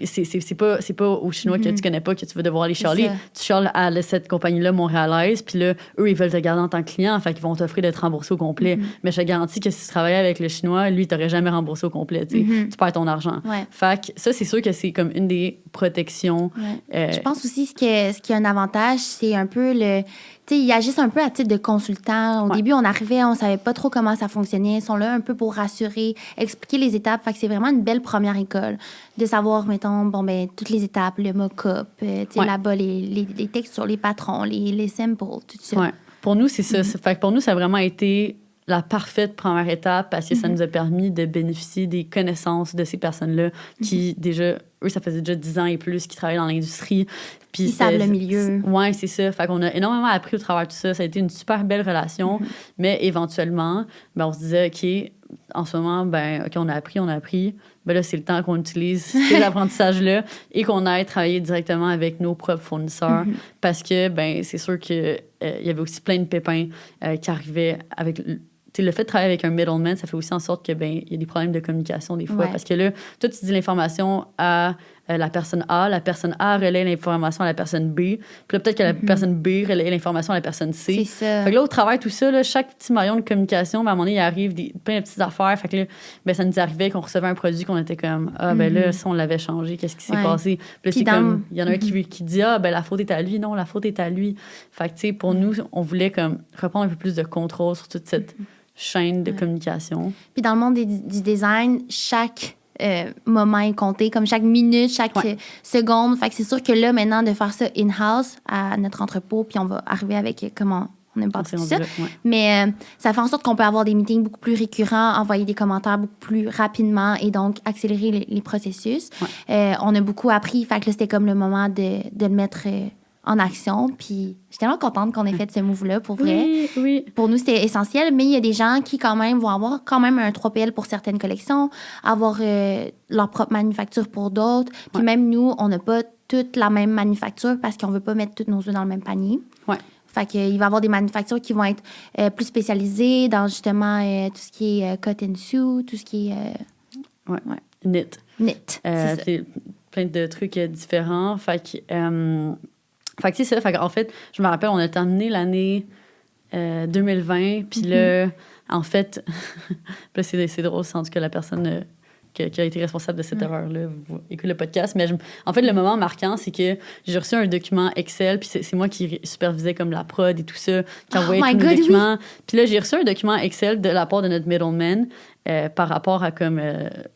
c'est pas aux Chinois que tu connais pas que tu vas devoir aller chialer. Tu chiales à cette compagnie-là montréalaise, puis là, eux, ils veulent te garder en tant que client, fait qu'ils vont t'offrir d'être remboursé au complet. Mais je te garantis que si tu travaillais avec le Chinois, lui, il t'aurait jamais remboursé au complet, tu perds ton argent. Fait que ça, c'est sûr que c'est comme une des protections. Je pense aussi ce qui est un avantage, c'est un peu le... Tu sais, ils agissent un peu à titre de consultant. Au début, on arrivait, on savait pas trop comment ça fonctionnait. Ils sont là un peu pour rassurer, expliquer les étapes. Fait que c'est vraiment une belle première école de savoir, mettons, toutes les étapes, le mock-up, tu sais, là-bas, les textes sur les patrons, les samples, tout ça. Ouais. Pour nous, c'est ça. Fait que pour nous, ça a vraiment été la parfaite première étape parce que ça nous a permis de bénéficier des connaissances de ces personnes-là qui, déjà, eux, ça faisait déjà 10 ans et plus qu'ils travaillaient dans l'industrie. Puis ils savent le milieu. Oui, c'est ça. Fait qu'on a énormément appris au travers de tout ça. Ça a été une super belle relation. Mais éventuellement, on se disait, OK, en ce moment, OK, on a appris. Ben là, c'est le temps qu'on utilise ces apprentissages-là et qu'on aille travailler directement avec nos propres fournisseurs parce que, c'est sûr qu'il y avait aussi plein de pépins qui arrivaient avec... le fait de travailler avec un middleman, ça fait aussi en sorte que il y a des problèmes de communication des fois. Parce que là, toi, tu dis l'information à la personne A relaie l'information à la personne B, puis là, peut-être que la personne B relaie l'information à la personne C. C'est ça. Fait que là, au travers de tout ça, là, chaque petit maillon de communication, à un moment donné, il arrive plein de petites affaires. Fait que là, ça nous arrivait qu'on recevait un produit qu'on était comme, là, si on l'avait changé, qu'est-ce qui s'est passé? Puis là, c'est comme, il y en a un qui dit, la faute est à lui. Non, la faute est à lui. Fait que, tu sais, pour nous, on voulait comme reprendre un peu plus de contrôle sur toute cette chaîne de communication. Puis dans le monde du design, chaque moment est compté, comme chaque minute, chaque seconde. Fait que c'est sûr que là, maintenant, de faire ça in-house à notre entrepôt, puis on va arriver avec comment on aime pas tout ça. Mais ça fait en sorte qu'on peut avoir des meetings beaucoup plus récurrents, envoyer des commentaires beaucoup plus rapidement et donc accélérer les processus. On a beaucoup appris. Fait que là, c'était comme le moment de le mettre... en action, puis je suis tellement contente qu'on ait fait ce move-là, pour vrai. Oui. Pour nous, c'était essentiel, mais il y a des gens qui, quand même, vont avoir quand même un 3PL pour certaines collections, avoir leur propre manufacture pour d'autres, puis même nous, on n'a pas toute la même manufacture parce qu'on veut pas mettre tous nos œufs dans le même panier. Fait qu'il va y avoir des manufactures qui vont être plus spécialisées dans, justement, tout ce qui est cotton suit, tout ce qui est... Knit. C'est plein de trucs différents. Fait que c'est ça. Fait qu'en fait, je me rappelle, on a terminé l'année 2020. Puis là, en fait, c'est drôle, c'est en tout cas la personne qui a été responsable de cette erreur-là. Vous écoutez le podcast. Mais en fait, le moment marquant, c'est que j'ai reçu un document Excel. Puis c'est moi qui supervisais comme la prod et tout ça, qui envoyait tous nos documents. Puis là, j'ai reçu un document Excel de la part de notre middleman. Par rapport à comme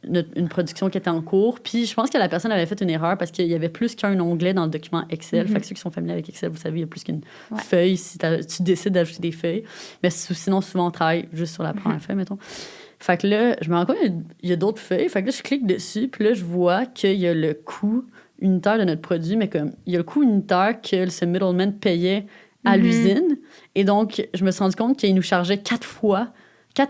une production qui était en cours. Puis je pense que la personne avait fait une erreur parce qu'il y avait plus qu'un onglet dans le document Excel. Fait que ceux qui sont familiers avec Excel, vous savez, il y a plus qu'une feuille si tu décides d'ajouter des feuilles. Mais sinon, souvent, on travaille juste sur la première feuille, mettons. Fait que là, je me rends compte qu'il y a d'autres feuilles. Fait que là, je clique dessus. Puis là, je vois qu'il y a le coût unitaire de notre produit. Mais comme il y a le coût unitaire que ce middleman payait à l'usine. Et donc, je me suis rendu compte qu'il nous chargeait 4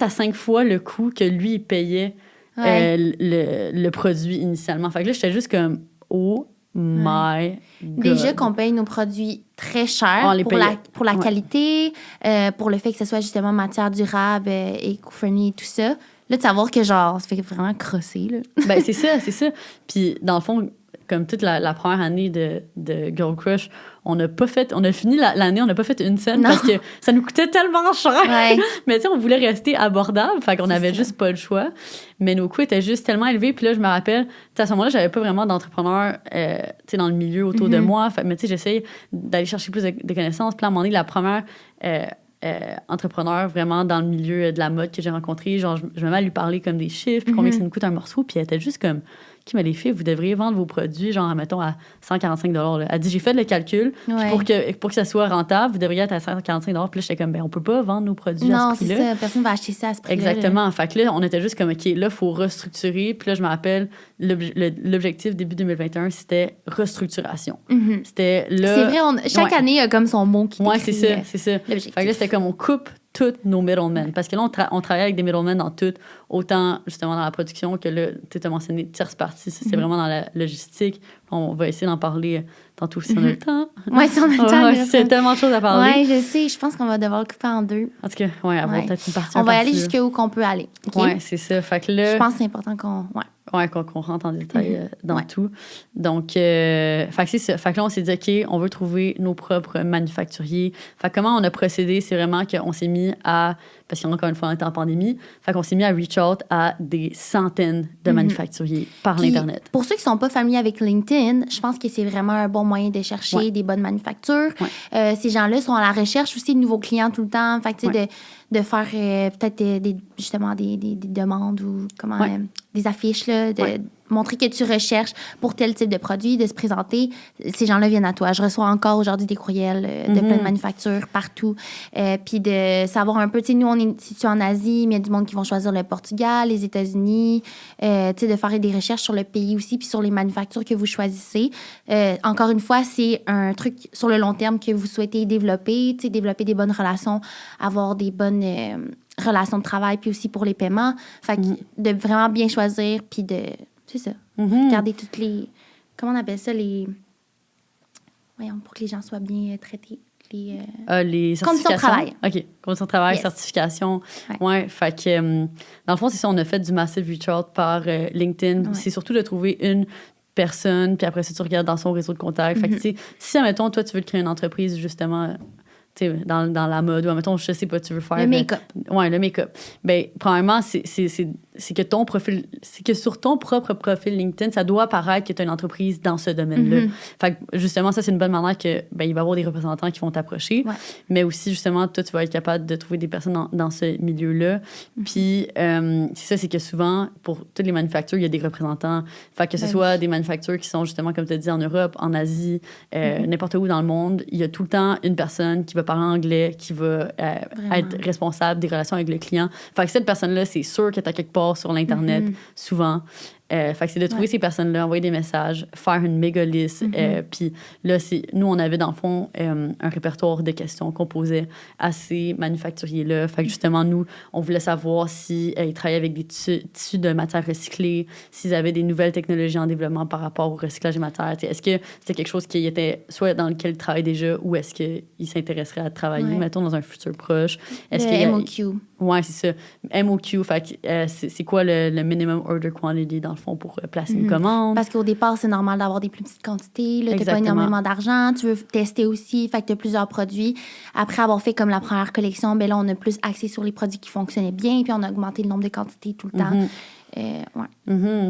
à 5 fois le coût que lui, il payait le produit initialement. Fait que là, j'étais juste comme, oh my God. Déjà qu'on paye nos produits très chers pour la qualité, pour le fait que ce soit justement matière durable, éco-friendly et tout ça. Là, de savoir que genre, ça fait vraiment crosser, là. C'est ça. Puis, dans le fond, comme toute la première année de Girl Crush, on a fini l'année, on n'a pas fait une scène parce que ça nous coûtait tellement cher. Mais tu sais, on voulait rester abordable, fait qu'on n'avait juste pas le choix. Mais nos coûts étaient juste tellement élevés. Puis là, je me rappelle, à ce moment-là, j'avais pas vraiment d'entrepreneurs dans le milieu autour de moi. Mais tu sais, j'essayais d'aller chercher plus de connaissances. Puis là, à un moment donné, la première entrepreneur vraiment dans le milieu de la mode que j'ai rencontré, genre, je me mets à lui parler comme des chiffres, puis combien ça nous coûte un morceau. Puis elle était juste comme... Mais les filles, vous devriez vendre vos produits, genre, mettons, à 145 $. Elle dit, j'ai fait le calcul, puis pour que ça soit rentable, vous devriez être à 145 $. Puis là, j'étais comme, on peut pas vendre nos produits à ce prix-là. Non, c'est ça. Personne va acheter ça à ce prix-là. Exactement. Fait que là, on était juste comme, OK, là, il faut restructurer. Puis là, je me rappelle, l'objectif début 2021, c'était restructuration. C'était là... C'est vrai, chaque année, il y a comme son mot qui décrit c'est ça. Fait que là, c'était comme, on coupe tous nos middlemen. Parce que là, on travaillait avec des middlemen dans tout, autant justement dans la production que là, tu as mentionné tierce partie, c'est vraiment dans la logistique. On va essayer d'en parler tantôt si on a le temps. Oui, si on a le temps. C'est tellement de choses à parler. Oui, je sais. Je pense qu'on va devoir le couper en deux. En tout cas, avoir peut-être une partie. On va aller jusqu'où qu'on peut aller. Okay? Oui, c'est ça. Fait que là... Je pense que c'est important qu'on... Ouais, qu'on rentre en détail dans tout. Donc, fait que c'est ça. Fait que là, on s'est dit, OK, on veut trouver nos propres manufacturiers. Fait que comment on a procédé, c'est vraiment qu'on s'est mis à, parce qu'encore une fois, on était en pandémie, fait qu'on s'est mis à reach out à des centaines de manufacturiers par Puis, l'Internet. Pour ceux qui sont pas familiers avec LinkedIn, je pense que c'est vraiment un bon moyen de chercher des bonnes manufactures. Ces gens-là sont à la recherche aussi de nouveaux clients tout le temps. Fait que, tu sais, de faire peut-être justement des demandes ou des affiches, là, de montrer que tu recherches pour tel type de produit, de se présenter. Ces gens-là viennent à toi. Je reçois encore aujourd'hui des courriels de plein de manufactures partout. Puis de savoir un peu, tu sais, nous, on est situés en Asie, mais il y a du monde qui vont choisir le Portugal, les États-Unis. Tu sais, de faire des recherches sur le pays aussi, puis sur les manufactures que vous choisissez. Encore une fois, c'est un truc sur le long terme que vous souhaitez développer, tu sais, développer des bonnes relations, avoir des bonnes relations de travail, puis aussi pour les paiements. Fait que de vraiment bien choisir, puis de... C'est ça. Garder toutes les... Comment on appelle ça? Voyons, pour que les gens soient bien traités. Les certifications. Conditions de travail. OK. Conditions de travail, certification. Ouais. Fait que, dans le fond, c'est ça, on a fait du massive reach out par LinkedIn. Ouais. C'est surtout de trouver une personne, puis après ça, tu regardes dans son réseau de contacts. Fait que, tu sais, si, admettons, toi, tu veux créer une entreprise, justement... Dans la mode, ou admettons, je sais pas, tu veux faire... Le make-up. Oui, le make-up. Bien, premièrement, c'est que ton profil... C'est que sur ton propre profil LinkedIn, ça doit paraître que tu as une entreprise dans ce domaine-là. Fait que, justement, ça, c'est une bonne manière que, il va y avoir des représentants qui vont t'approcher. Ouais. Mais aussi, justement, toi, tu vas être capable de trouver des personnes dans ce milieu-là. Puis, c'est ça, c'est que souvent, pour toutes les manufactures, il y a des représentants. Fait que ce soit des manufactures qui sont, justement, comme tu as dit, en Europe, en Asie, n'importe où dans le monde, il y a tout le temps une personne qui va parler anglais, qui va être responsable des relations avec le client. Fait que cette personne-là, c'est sûr qu'elle est à quelque part sur l'Internet, souvent. Fait que c'est de trouver ces personnes-là, envoyer des messages, faire une méga liste. Puis là, nous, on avait dans le fond un répertoire de questions qu'on posait à ces manufacturiers-là. Fait que justement, nous, on voulait savoir s'ils travaillaient avec des tissus de matières recyclées, s'ils avaient des nouvelles technologies en développement par rapport au recyclage des matières. T'sais, est-ce que c'était quelque chose qui était soit dans lequel ils travaillent déjà ou est-ce qu'ils s'intéresseraient à travailler, mettons, dans un futur proche? Est-ce le MOQ. Oui, c'est ça. MOQ, fait que, c'est quoi le minimum order quantity, dans le fond, pour placer une commande? Parce qu'au départ, c'est normal d'avoir des plus petites quantités. Tu n'as pas énormément d'argent. Tu veux tester aussi. Fait que tu as plusieurs produits. Après avoir fait comme la première collection, ben là, on a plus axé sur les produits qui fonctionnaient bien. Puis on a augmenté le nombre de quantités tout le temps.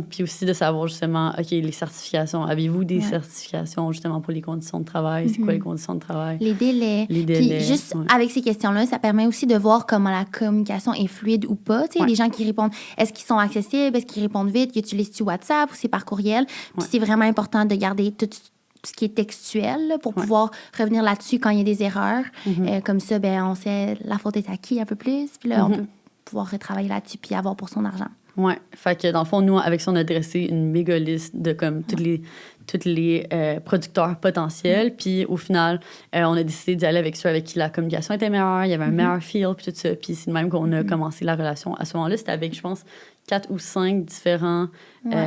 Puis aussi de savoir justement, OK, les certifications. Avez-vous des certifications justement pour les conditions de travail? C'est quoi les conditions de travail? Les délais. Puis juste avec ces questions-là, ça permet aussi de voir comment la communication est fluide ou pas. Tu sais, les gens qui répondent, est-ce qu'ils sont accessibles? Est-ce qu'ils répondent vite? Ils utilisent-tu WhatsApp ou c'est par courriel? Puis c'est vraiment important de garder tout ce qui est textuel là, pour pouvoir revenir là-dessus quand il y a des erreurs. Comme ça, ben, on sait la faute est à qui un peu plus. Puis là, on peut pouvoir retravailler là-dessus puis avoir pour son argent. Oui. Fait que dans le fond, nous, avec ça, on a dressé une méga liste de comme tous les producteurs potentiels. Puis au final, on a décidé d'y aller avec ceux avec qui la communication était meilleure, il y avait un meilleur feel, puis tout ça. Puis c'est de même qu'on a commencé la relation. À ce moment-là, c'était avec, je pense, 4 ou 5 différents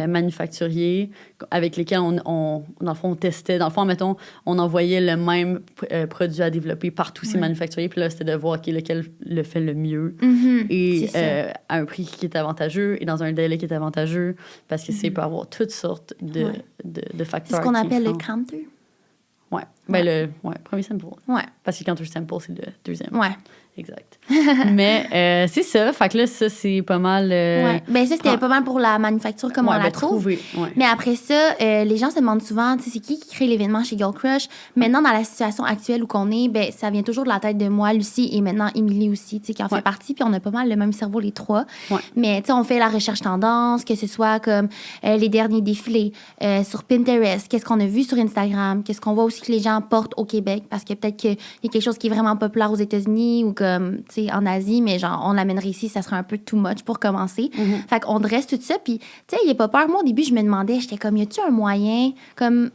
manufacturiers avec lesquels dans le fond, on testait. Dans le fond, mettons, on envoyait le même produit à développer par tous ces manufacturiers. Puis là, c'était de voir lequel le fait le mieux et à un prix qui est avantageux et dans un délai qui est avantageux parce que c'est peut avoir toutes sortes de facteurs. C'est ce qu'on appelle le counter. Oui. Ben, premier sample. Ouais. Parce que le counter sample, c'est le deuxième. Ouais. Exact. Mais c'est ça. Fait que là, ça, c'est pas mal... Ben ça, c'était pas mal pour la manufacture comme on la trouve. Mais après ça, les gens se demandent souvent, tu sais, c'est qui crée l'événement chez Girl Crush? Maintenant, dans la situation actuelle où qu'on est, ben ça vient toujours de la tête de moi, Lucie, et maintenant Émilie aussi, tu sais, qui en fait partie. Puis on a pas mal le même cerveau, les trois. Mais tu sais, on fait la recherche tendance, que ce soit comme les derniers défilés sur Pinterest, qu'est-ce qu'on a vu sur Instagram, qu'est-ce qu'on voit aussi que les gens portent au Québec, parce que peut-être qu'il y a quelque chose qui est vraiment populaire aux États-Unis ou comme, tu sais, en Asie, mais genre, on l'amènerait ici, ça serait un peu too much pour commencer. Fait qu'on dresse tout ça, puis, tu sais, il n'y a pas peur. Moi, au début, je me demandais, j'étais comme, y a-tu un moyen, comme...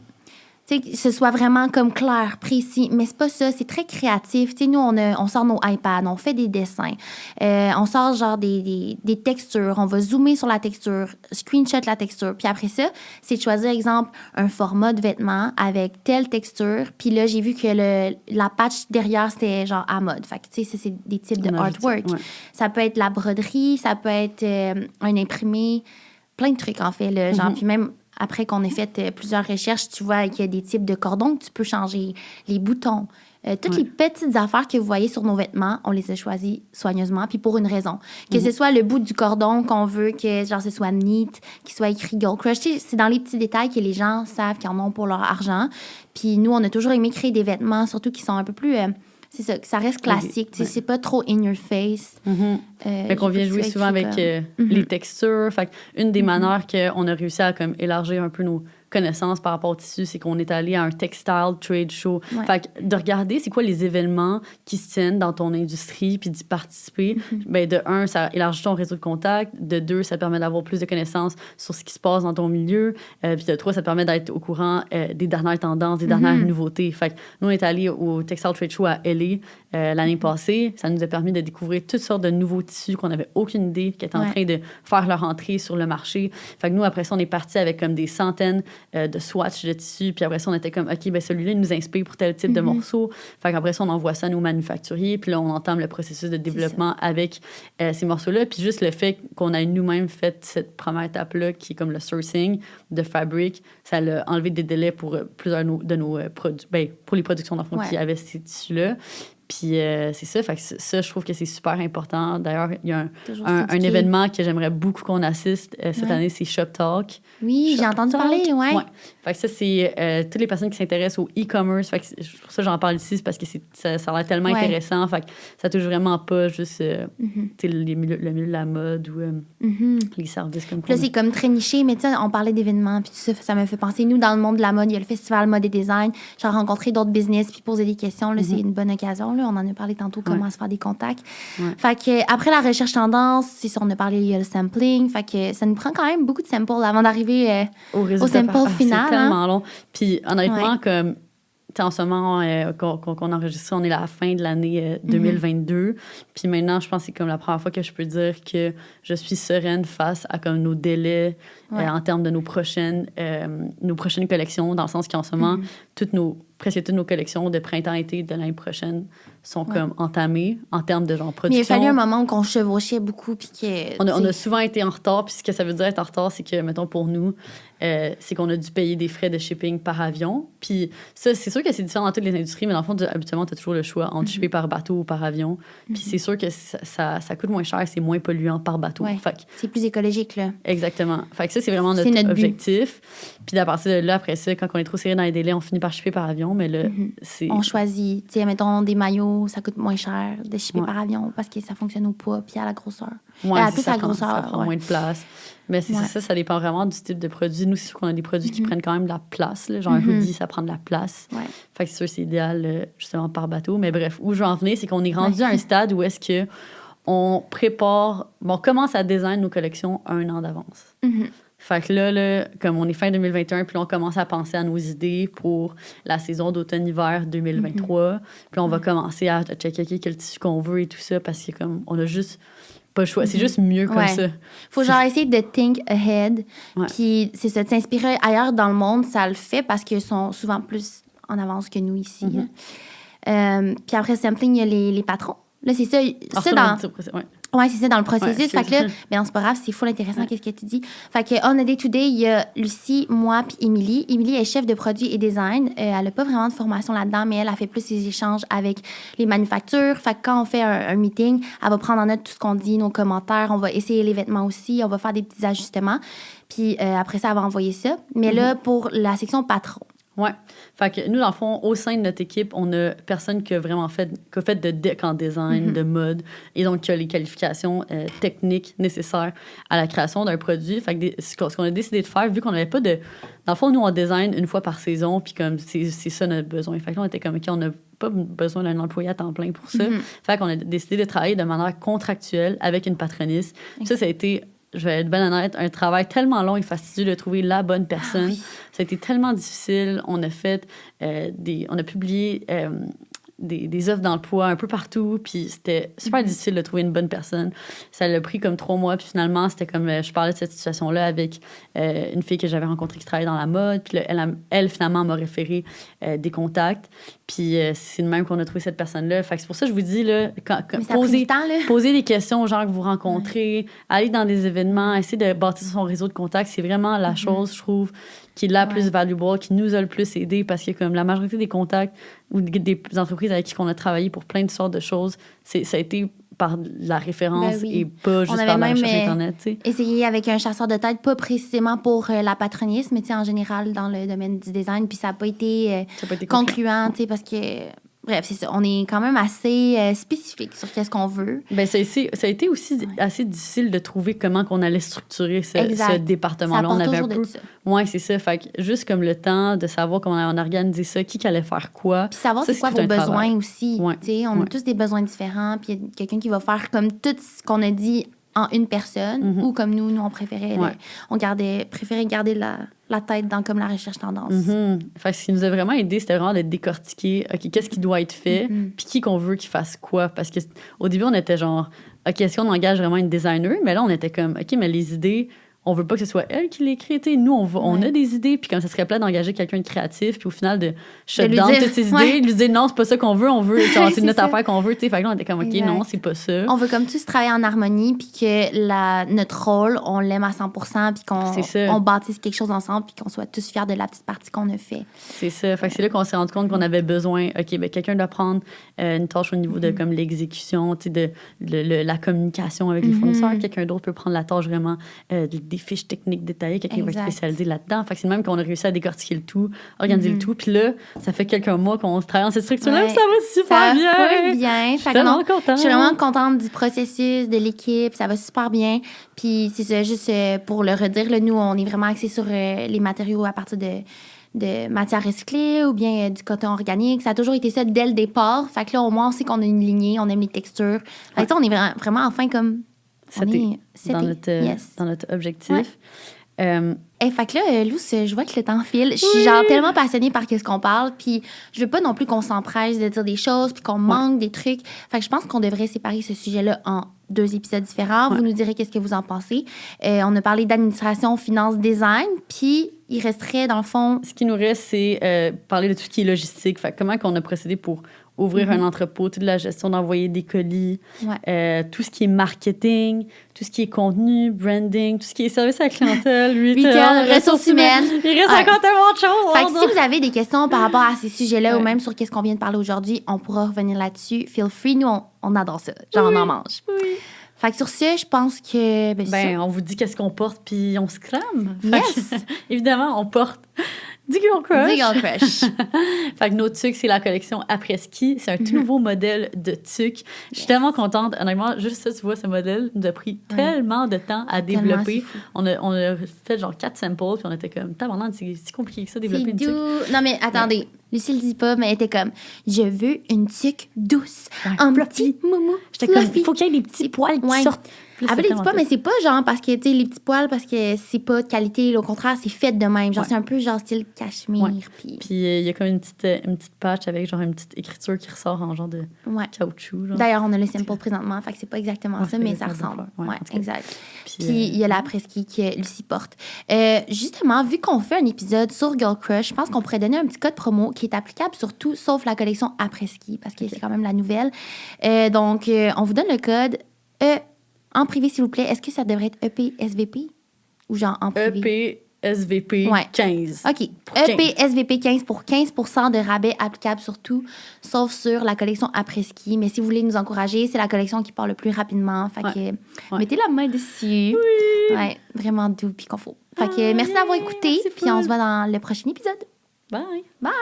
tu sais, que ce soit vraiment comme clair, précis. Mais c'est pas ça, c'est très créatif. Tu sais, nous, on sort nos iPads, on fait des dessins. On sort genre des textures. On va zoomer sur la texture, screenshot la texture. Puis après ça, c'est de choisir, exemple, un format de vêtement avec telle texture. Puis là, j'ai vu que la patch derrière, c'était genre à mode. Fait que, tu sais, c'est des types de artwork. Ça peut être la broderie, ça peut être un imprimé. plein de trucs, en fait. Là, genre, puis même après qu'on ait fait plusieurs recherches, tu vois qu'il y a des types de cordons que tu peux changer, les boutons. Toutes les petites affaires que vous voyez sur nos vêtements, on les a choisies soigneusement, puis pour une raison. Que ce soit le bout du cordon qu'on veut que genre ce soit neat, qu'il soit écrit Girl Crush. C'est dans les petits détails que les gens savent qu'ils en ont pour leur argent. Puis nous, on a toujours aimé créer des vêtements, surtout qui sont un peu plus... c'est ça, que ça reste classique. C'est pas trop in your face. Fait qu'on vient jouer souvent avec les textures. Fait une des manières qu'on a réussi à comme, élargir un peu nos connaissances par rapport au tissu, c'est qu'on est allé à un textile trade show. Fait que de regarder c'est quoi les événements qui se tiennent dans ton industrie puis d'y participer, ben de un, ça élargit ton réseau de contacts. De deux, ça permet d'avoir plus de connaissances sur ce qui se passe dans ton milieu. Puis de trois, ça permet d'être au courant des dernières tendances, des dernières nouveautés. Fait que nous, on est allé au textile trade show à LA l'année passée. Ça nous a permis de découvrir toutes sortes de nouveaux tissus qu'on n'avait aucune idée qui étaient en train de faire leur entrée sur le marché. Fait que nous, après ça, on est parti avec comme des centaines de swatchs de tissus. Puis après ça, on était comme, OK, ben celui-là, il nous inspire pour tel type de morceau. Fait qu'après ça, on envoie ça à nos manufacturiers. Puis là, on entame le processus de développement avec ces morceaux-là. Puis juste le fait qu'on ait nous-mêmes fait cette première étape-là, qui est comme le sourcing de fabric, ça a enlevé des délais pour plusieurs de nos produits, ben, pour les productions d'enfants qui avaient ces tissus-là. Puis c'est ça, fait que ça, je trouve que c'est super important. D'ailleurs, il y a un événement que j'aimerais beaucoup qu'on assiste cette année, c'est Shop Talk. Oui, j'ai entendu parler, ouais. Fait que ça, c'est toutes les personnes qui s'intéressent au e-commerce. Fait que pour ça, j'en parle ici, c'est parce que ça a l'air tellement intéressant. Fait que ça touche vraiment pas juste le milieu de la mode ou les services comme ça. Là, c'est comme très niché, mais tu sais, on parlait d'événements, puis tout ça, ça me fait penser. Nous, dans le monde de la mode, il y a le festival Mode et Design. J'ai rencontré d'autres business, puis poser des questions. Là, c'est une bonne occasion. Là, on en a parlé tantôt, comment se faire des contacts. Fait que après la recherche tendance, c'est ça, on a parlé, il y a le sampling. Fait que ça nous prend quand même beaucoup de samples avant d'arriver au sample final. C'est tellement long. Puis honnêtement, comme en ce moment qu'on enregistre, on est à la fin de l'année 2022. Puis maintenant, je pense que c'est comme la première fois que je peux dire que je suis sereine face à comme nos délais en termes de nos prochaines collections, dans le sens qu'en ce moment, presque toutes nos collections de printemps-été de l'année prochaine sont comme entamées en termes de genre production. Mais il a fallu un moment où on chevauchait beaucoup. Puis que, on a souvent été en retard. Puis ce que ça veut dire être en retard, c'est que, mettons, pour nous, c'est qu'on a dû payer des frais de shipping par avion. Puis ça, c'est sûr que c'est différent dans toutes les industries, mais dans le fond, habituellement, tu as toujours le choix entre shipper par bateau ou par avion. Puis c'est sûr que ça coûte moins cher, c'est moins polluant par bateau. C'est plus écologique, là. Exactement. Fait que ça, c'est vraiment notre objectif. Puis à partir de là, après ça, quand on est trop serré dans les délais, on finit par shipper par avion. Mais là, on choisit, tu sais, mettons des maillots, ça coûte moins cher de shipper par avion parce que ça fonctionne au poids puis à la grosseur. Ça prend moins de place. Mais c'est ça dépend vraiment du type de produit. Nous, c'est sûr qu'on a des produits qui prennent quand même de la place. Là. Genre un hoodie, ça prend de la place. Fait que c'est sûr, c'est idéal justement par bateau. Mais bref, où je veux en venir, c'est qu'on est rendu à un stade où est-ce que on commence à design nos collections 1 an d'avance. Fait que là, comme on est fin 2021, puis là, on commence à penser à nos idées pour la saison d'automne-hiver 2023. Puis on va commencer à checker quel tissu qu'on veut et tout ça, parce que comme on a juste pas le choix. C'est juste mieux comme ça. Faut genre essayer de think ahead. Puis c'est ça, de s'inspirer ailleurs dans le monde, ça le fait parce qu'ils sont souvent plus en avance que nous ici. Puis après sampling, il y a les patrons. Là, c'est ça. C'est ça, dans le processus. Fait que là, ben, c'est pas grave, c'est full intéressant, qu'est-ce que tu dis. Fait que, on a Day to Day, il y a Lucie, moi, puis Émilie. Émilie est chef de produit et design. Elle a pas vraiment de formation là-dedans, mais elle a fait plus ses échanges avec les manufactures. Fait que quand on fait un meeting, elle va prendre en note tout ce qu'on dit, nos commentaires. On va essayer les vêtements aussi. On va faire des petits ajustements. Puis après ça, elle va envoyer ça. Mais là, pour la section patron. Ouais. Fait que nous, dans le fond, au sein de notre équipe, on a personne qui a vraiment fait de deck en design, de mode, et donc qui a les qualifications techniques nécessaires à la création d'un produit. Fait que ce qu'on a décidé de faire, vu qu'on n'avait pas de... Dans le fond, nous, on design une fois par saison, puis comme c'est ça notre besoin. Fait que là, on était comme, OK, on n'a pas besoin d'un employé à temps plein pour ça. Fait qu'on a décidé de travailler de manière contractuelle avec une patroniste. Ça a été... Je vais être bien honnête, un travail tellement long et fastidieux de trouver la bonne personne. Ça a été tellement difficile. On a fait on a publié des offres d'emploi un peu partout, puis c'était super difficile de trouver une bonne personne. Ça l'a pris comme 3 mois, puis finalement, c'était comme, je parlais de cette situation-là avec une fille que j'avais rencontrée qui travaillait dans la mode, puis là, elle, finalement, m'a référé des contacts, puis c'est de même qu'on a trouvé cette personne-là. Fait que c'est pour ça que je vous dis, là, posez des questions aux gens que vous rencontrez, aller dans des événements, essayer de bâtir son réseau de contacts, c'est vraiment la chose, je trouve, qui est la plus valuable, qui nous a le plus aidé, parce que comme la majorité des contacts ou des entreprises avec qui on a travaillé pour plein de sortes de choses, ça a été par la référence et pas juste par la recherche Internet. T'sais. Essayé avec un chasseur de tête, pas précisément pour la patronisme, mais en général dans le domaine du design, puis ça n'a pas été concluant, parce que... Bref, c'est ça. On est quand même assez spécifique sur qu'est-ce qu'on veut. Bien, ça a été aussi assez difficile de trouver comment on allait structurer ce département-là. On avait un peu... Oui, c'est ça. Fait que juste comme le temps de savoir comment on a organisé ça, qui allait faire quoi. Puis savoir c'est quoi vos besoins aussi. On a tous des besoins différents. Puis il y a quelqu'un qui va faire comme tout ce qu'on a dit en une personne, ou comme nous on préférait. On préférait garder la tête dans comme la recherche tendance. Fait que ce qui nous a vraiment aidé, c'était vraiment de décortiquer, OK, qu'est-ce qui doit être fait, puis qui qu'on veut qu'il fasse quoi. Parce qu'au début, on était genre, OK, est-ce qu'on engage vraiment une designer? Mais là, on était comme, OK, mais les idées... On veut pas que ce soit elle qui les crée. Nous, on a des idées, puis comme ça serait plat d'engager quelqu'un de créatif, puis au final, de shut down toutes ses idées, lui dire non, c'est pas ça qu'on veut, c'est notre affaire qu'on veut. Fait que là, on était comme, OK, non, c'est pas ça. On veut comme tous travailler en harmonie, puis que notre rôle, on l'aime à 100%, puis qu'on bâtisse quelque chose ensemble, puis qu'on soit tous fiers de la petite partie qu'on a fait. C'est ça. Fait que c'est là qu'on s'est rendu compte qu'on avait besoin, OK, ben quelqu'un doit prendre une tâche au niveau de comme l'exécution, de la communication avec les fournisseurs. Quelqu'un d'autre peut prendre la tâche vraiment des fiches techniques détaillées, quelqu'un va être spécialisé là-dedans. Fait que c'est même qu'on a réussi à décortiquer le tout, organiser le tout. Puis là, ça fait quelques mois qu'on travaille dans cette structure-là, ça va super bien. Ça va bien. Je suis tellement contente. Je suis vraiment contente du processus, de l'équipe. Ça va super bien. Puis c'est ça, juste pour le redire, là, nous, on est vraiment axés sur les matériaux à partir de matières recyclées ou bien du coton organique. Ça a toujours été ça dès le départ. Fait que là, au moins, on sait qu'on a une lignée, on aime les textures. Fait que on est vraiment enfin comme... Dans notre objectif. Fait que là, Lou, je vois que le temps file. Je suis genre tellement passionnée par ce qu'on parle, puis je veux pas non plus qu'on s'empresse de dire des choses, puis qu'on manque des trucs. Fait que je pense qu'on devrait séparer ce sujet-là en 2 épisodes différents. Vous nous direz qu'est-ce que vous en pensez. On a parlé d'administration, finance, design, puis il resterait, dans le fond... Ce qui nous reste, c'est parler de tout ce qui est logistique. Fait que comment qu'on a procédé pour ouvrir un entrepôt, de la gestion d'envoyer des colis, tout ce qui est marketing, tout ce qui est contenu, branding, tout ce qui est service à la clientèle, retail, ressources humaines. Il reste encore tellement de choses. Fait que si vous avez des questions par rapport à ces sujets-là ou même sur qu'est-ce qu'on vient de parler aujourd'hui, on pourra revenir là-dessus. Feel free. Nous, on adore ça. Genre, on en mange. Oui. Fait que sur ce, je pense que... on vous dit qu'est-ce qu'on porte, puis on se crame. Yes! Évidemment, on porte du Girl Crush. Du Girl Crush. Fait que nos tucs, c'est la collection après-ski. C'est un tout nouveau modèle de tuc. Je suis tellement contente. Honnêtement, juste ça, tu vois, ce modèle nous a pris tellement de temps à développer. On a fait genre 4 samples, puis on était comme, tabarnak, c'est si compliqué que ça, développer une tuque. Non, mais attendez. Lucie le dit pas, mais elle était comme, je veux une tuque douce, un petit moumou. J'étais comme, il faut qu'il y ait des petits poils qui sortent. Après, les petits poils, mais c'est pas genre parce que, tu sais, les petits poils, parce que c'est pas de qualité. Au contraire, c'est fait de même. Genre, c'est un peu genre style cachemire. Puis il y a comme une petite patch avec genre une petite écriture qui ressort en genre de caoutchouc. Genre. D'ailleurs, on a le sample présentement, fait que c'est pas exactement ça, mais ça ressemble. Exact. Puis il y a l'après-ski que Lucie porte. Justement, vu qu'on fait un épisode sur Girl Crush, je pense qu'on pourrait donner un petit code promo qui est applicable sur tout, sauf la collection après-ski, parce que c'est quand même la nouvelle. Donc, on vous donne le code en privé, s'il vous plaît. Est-ce que ça devrait être EPSVP ou genre en privé? EPSVP 15. OK. EPSVP 15 pour 15% de rabais applicable sur tout, sauf sur la collection après-ski. Mais si vous voulez nous encourager, c'est la collection qui part le plus rapidement. Fait que mettez la main dessus. Oui. Ouais, vraiment doux puis confort. Fait que merci d'avoir écouté. Puis on se voit dans le prochain épisode. Bye. Bye.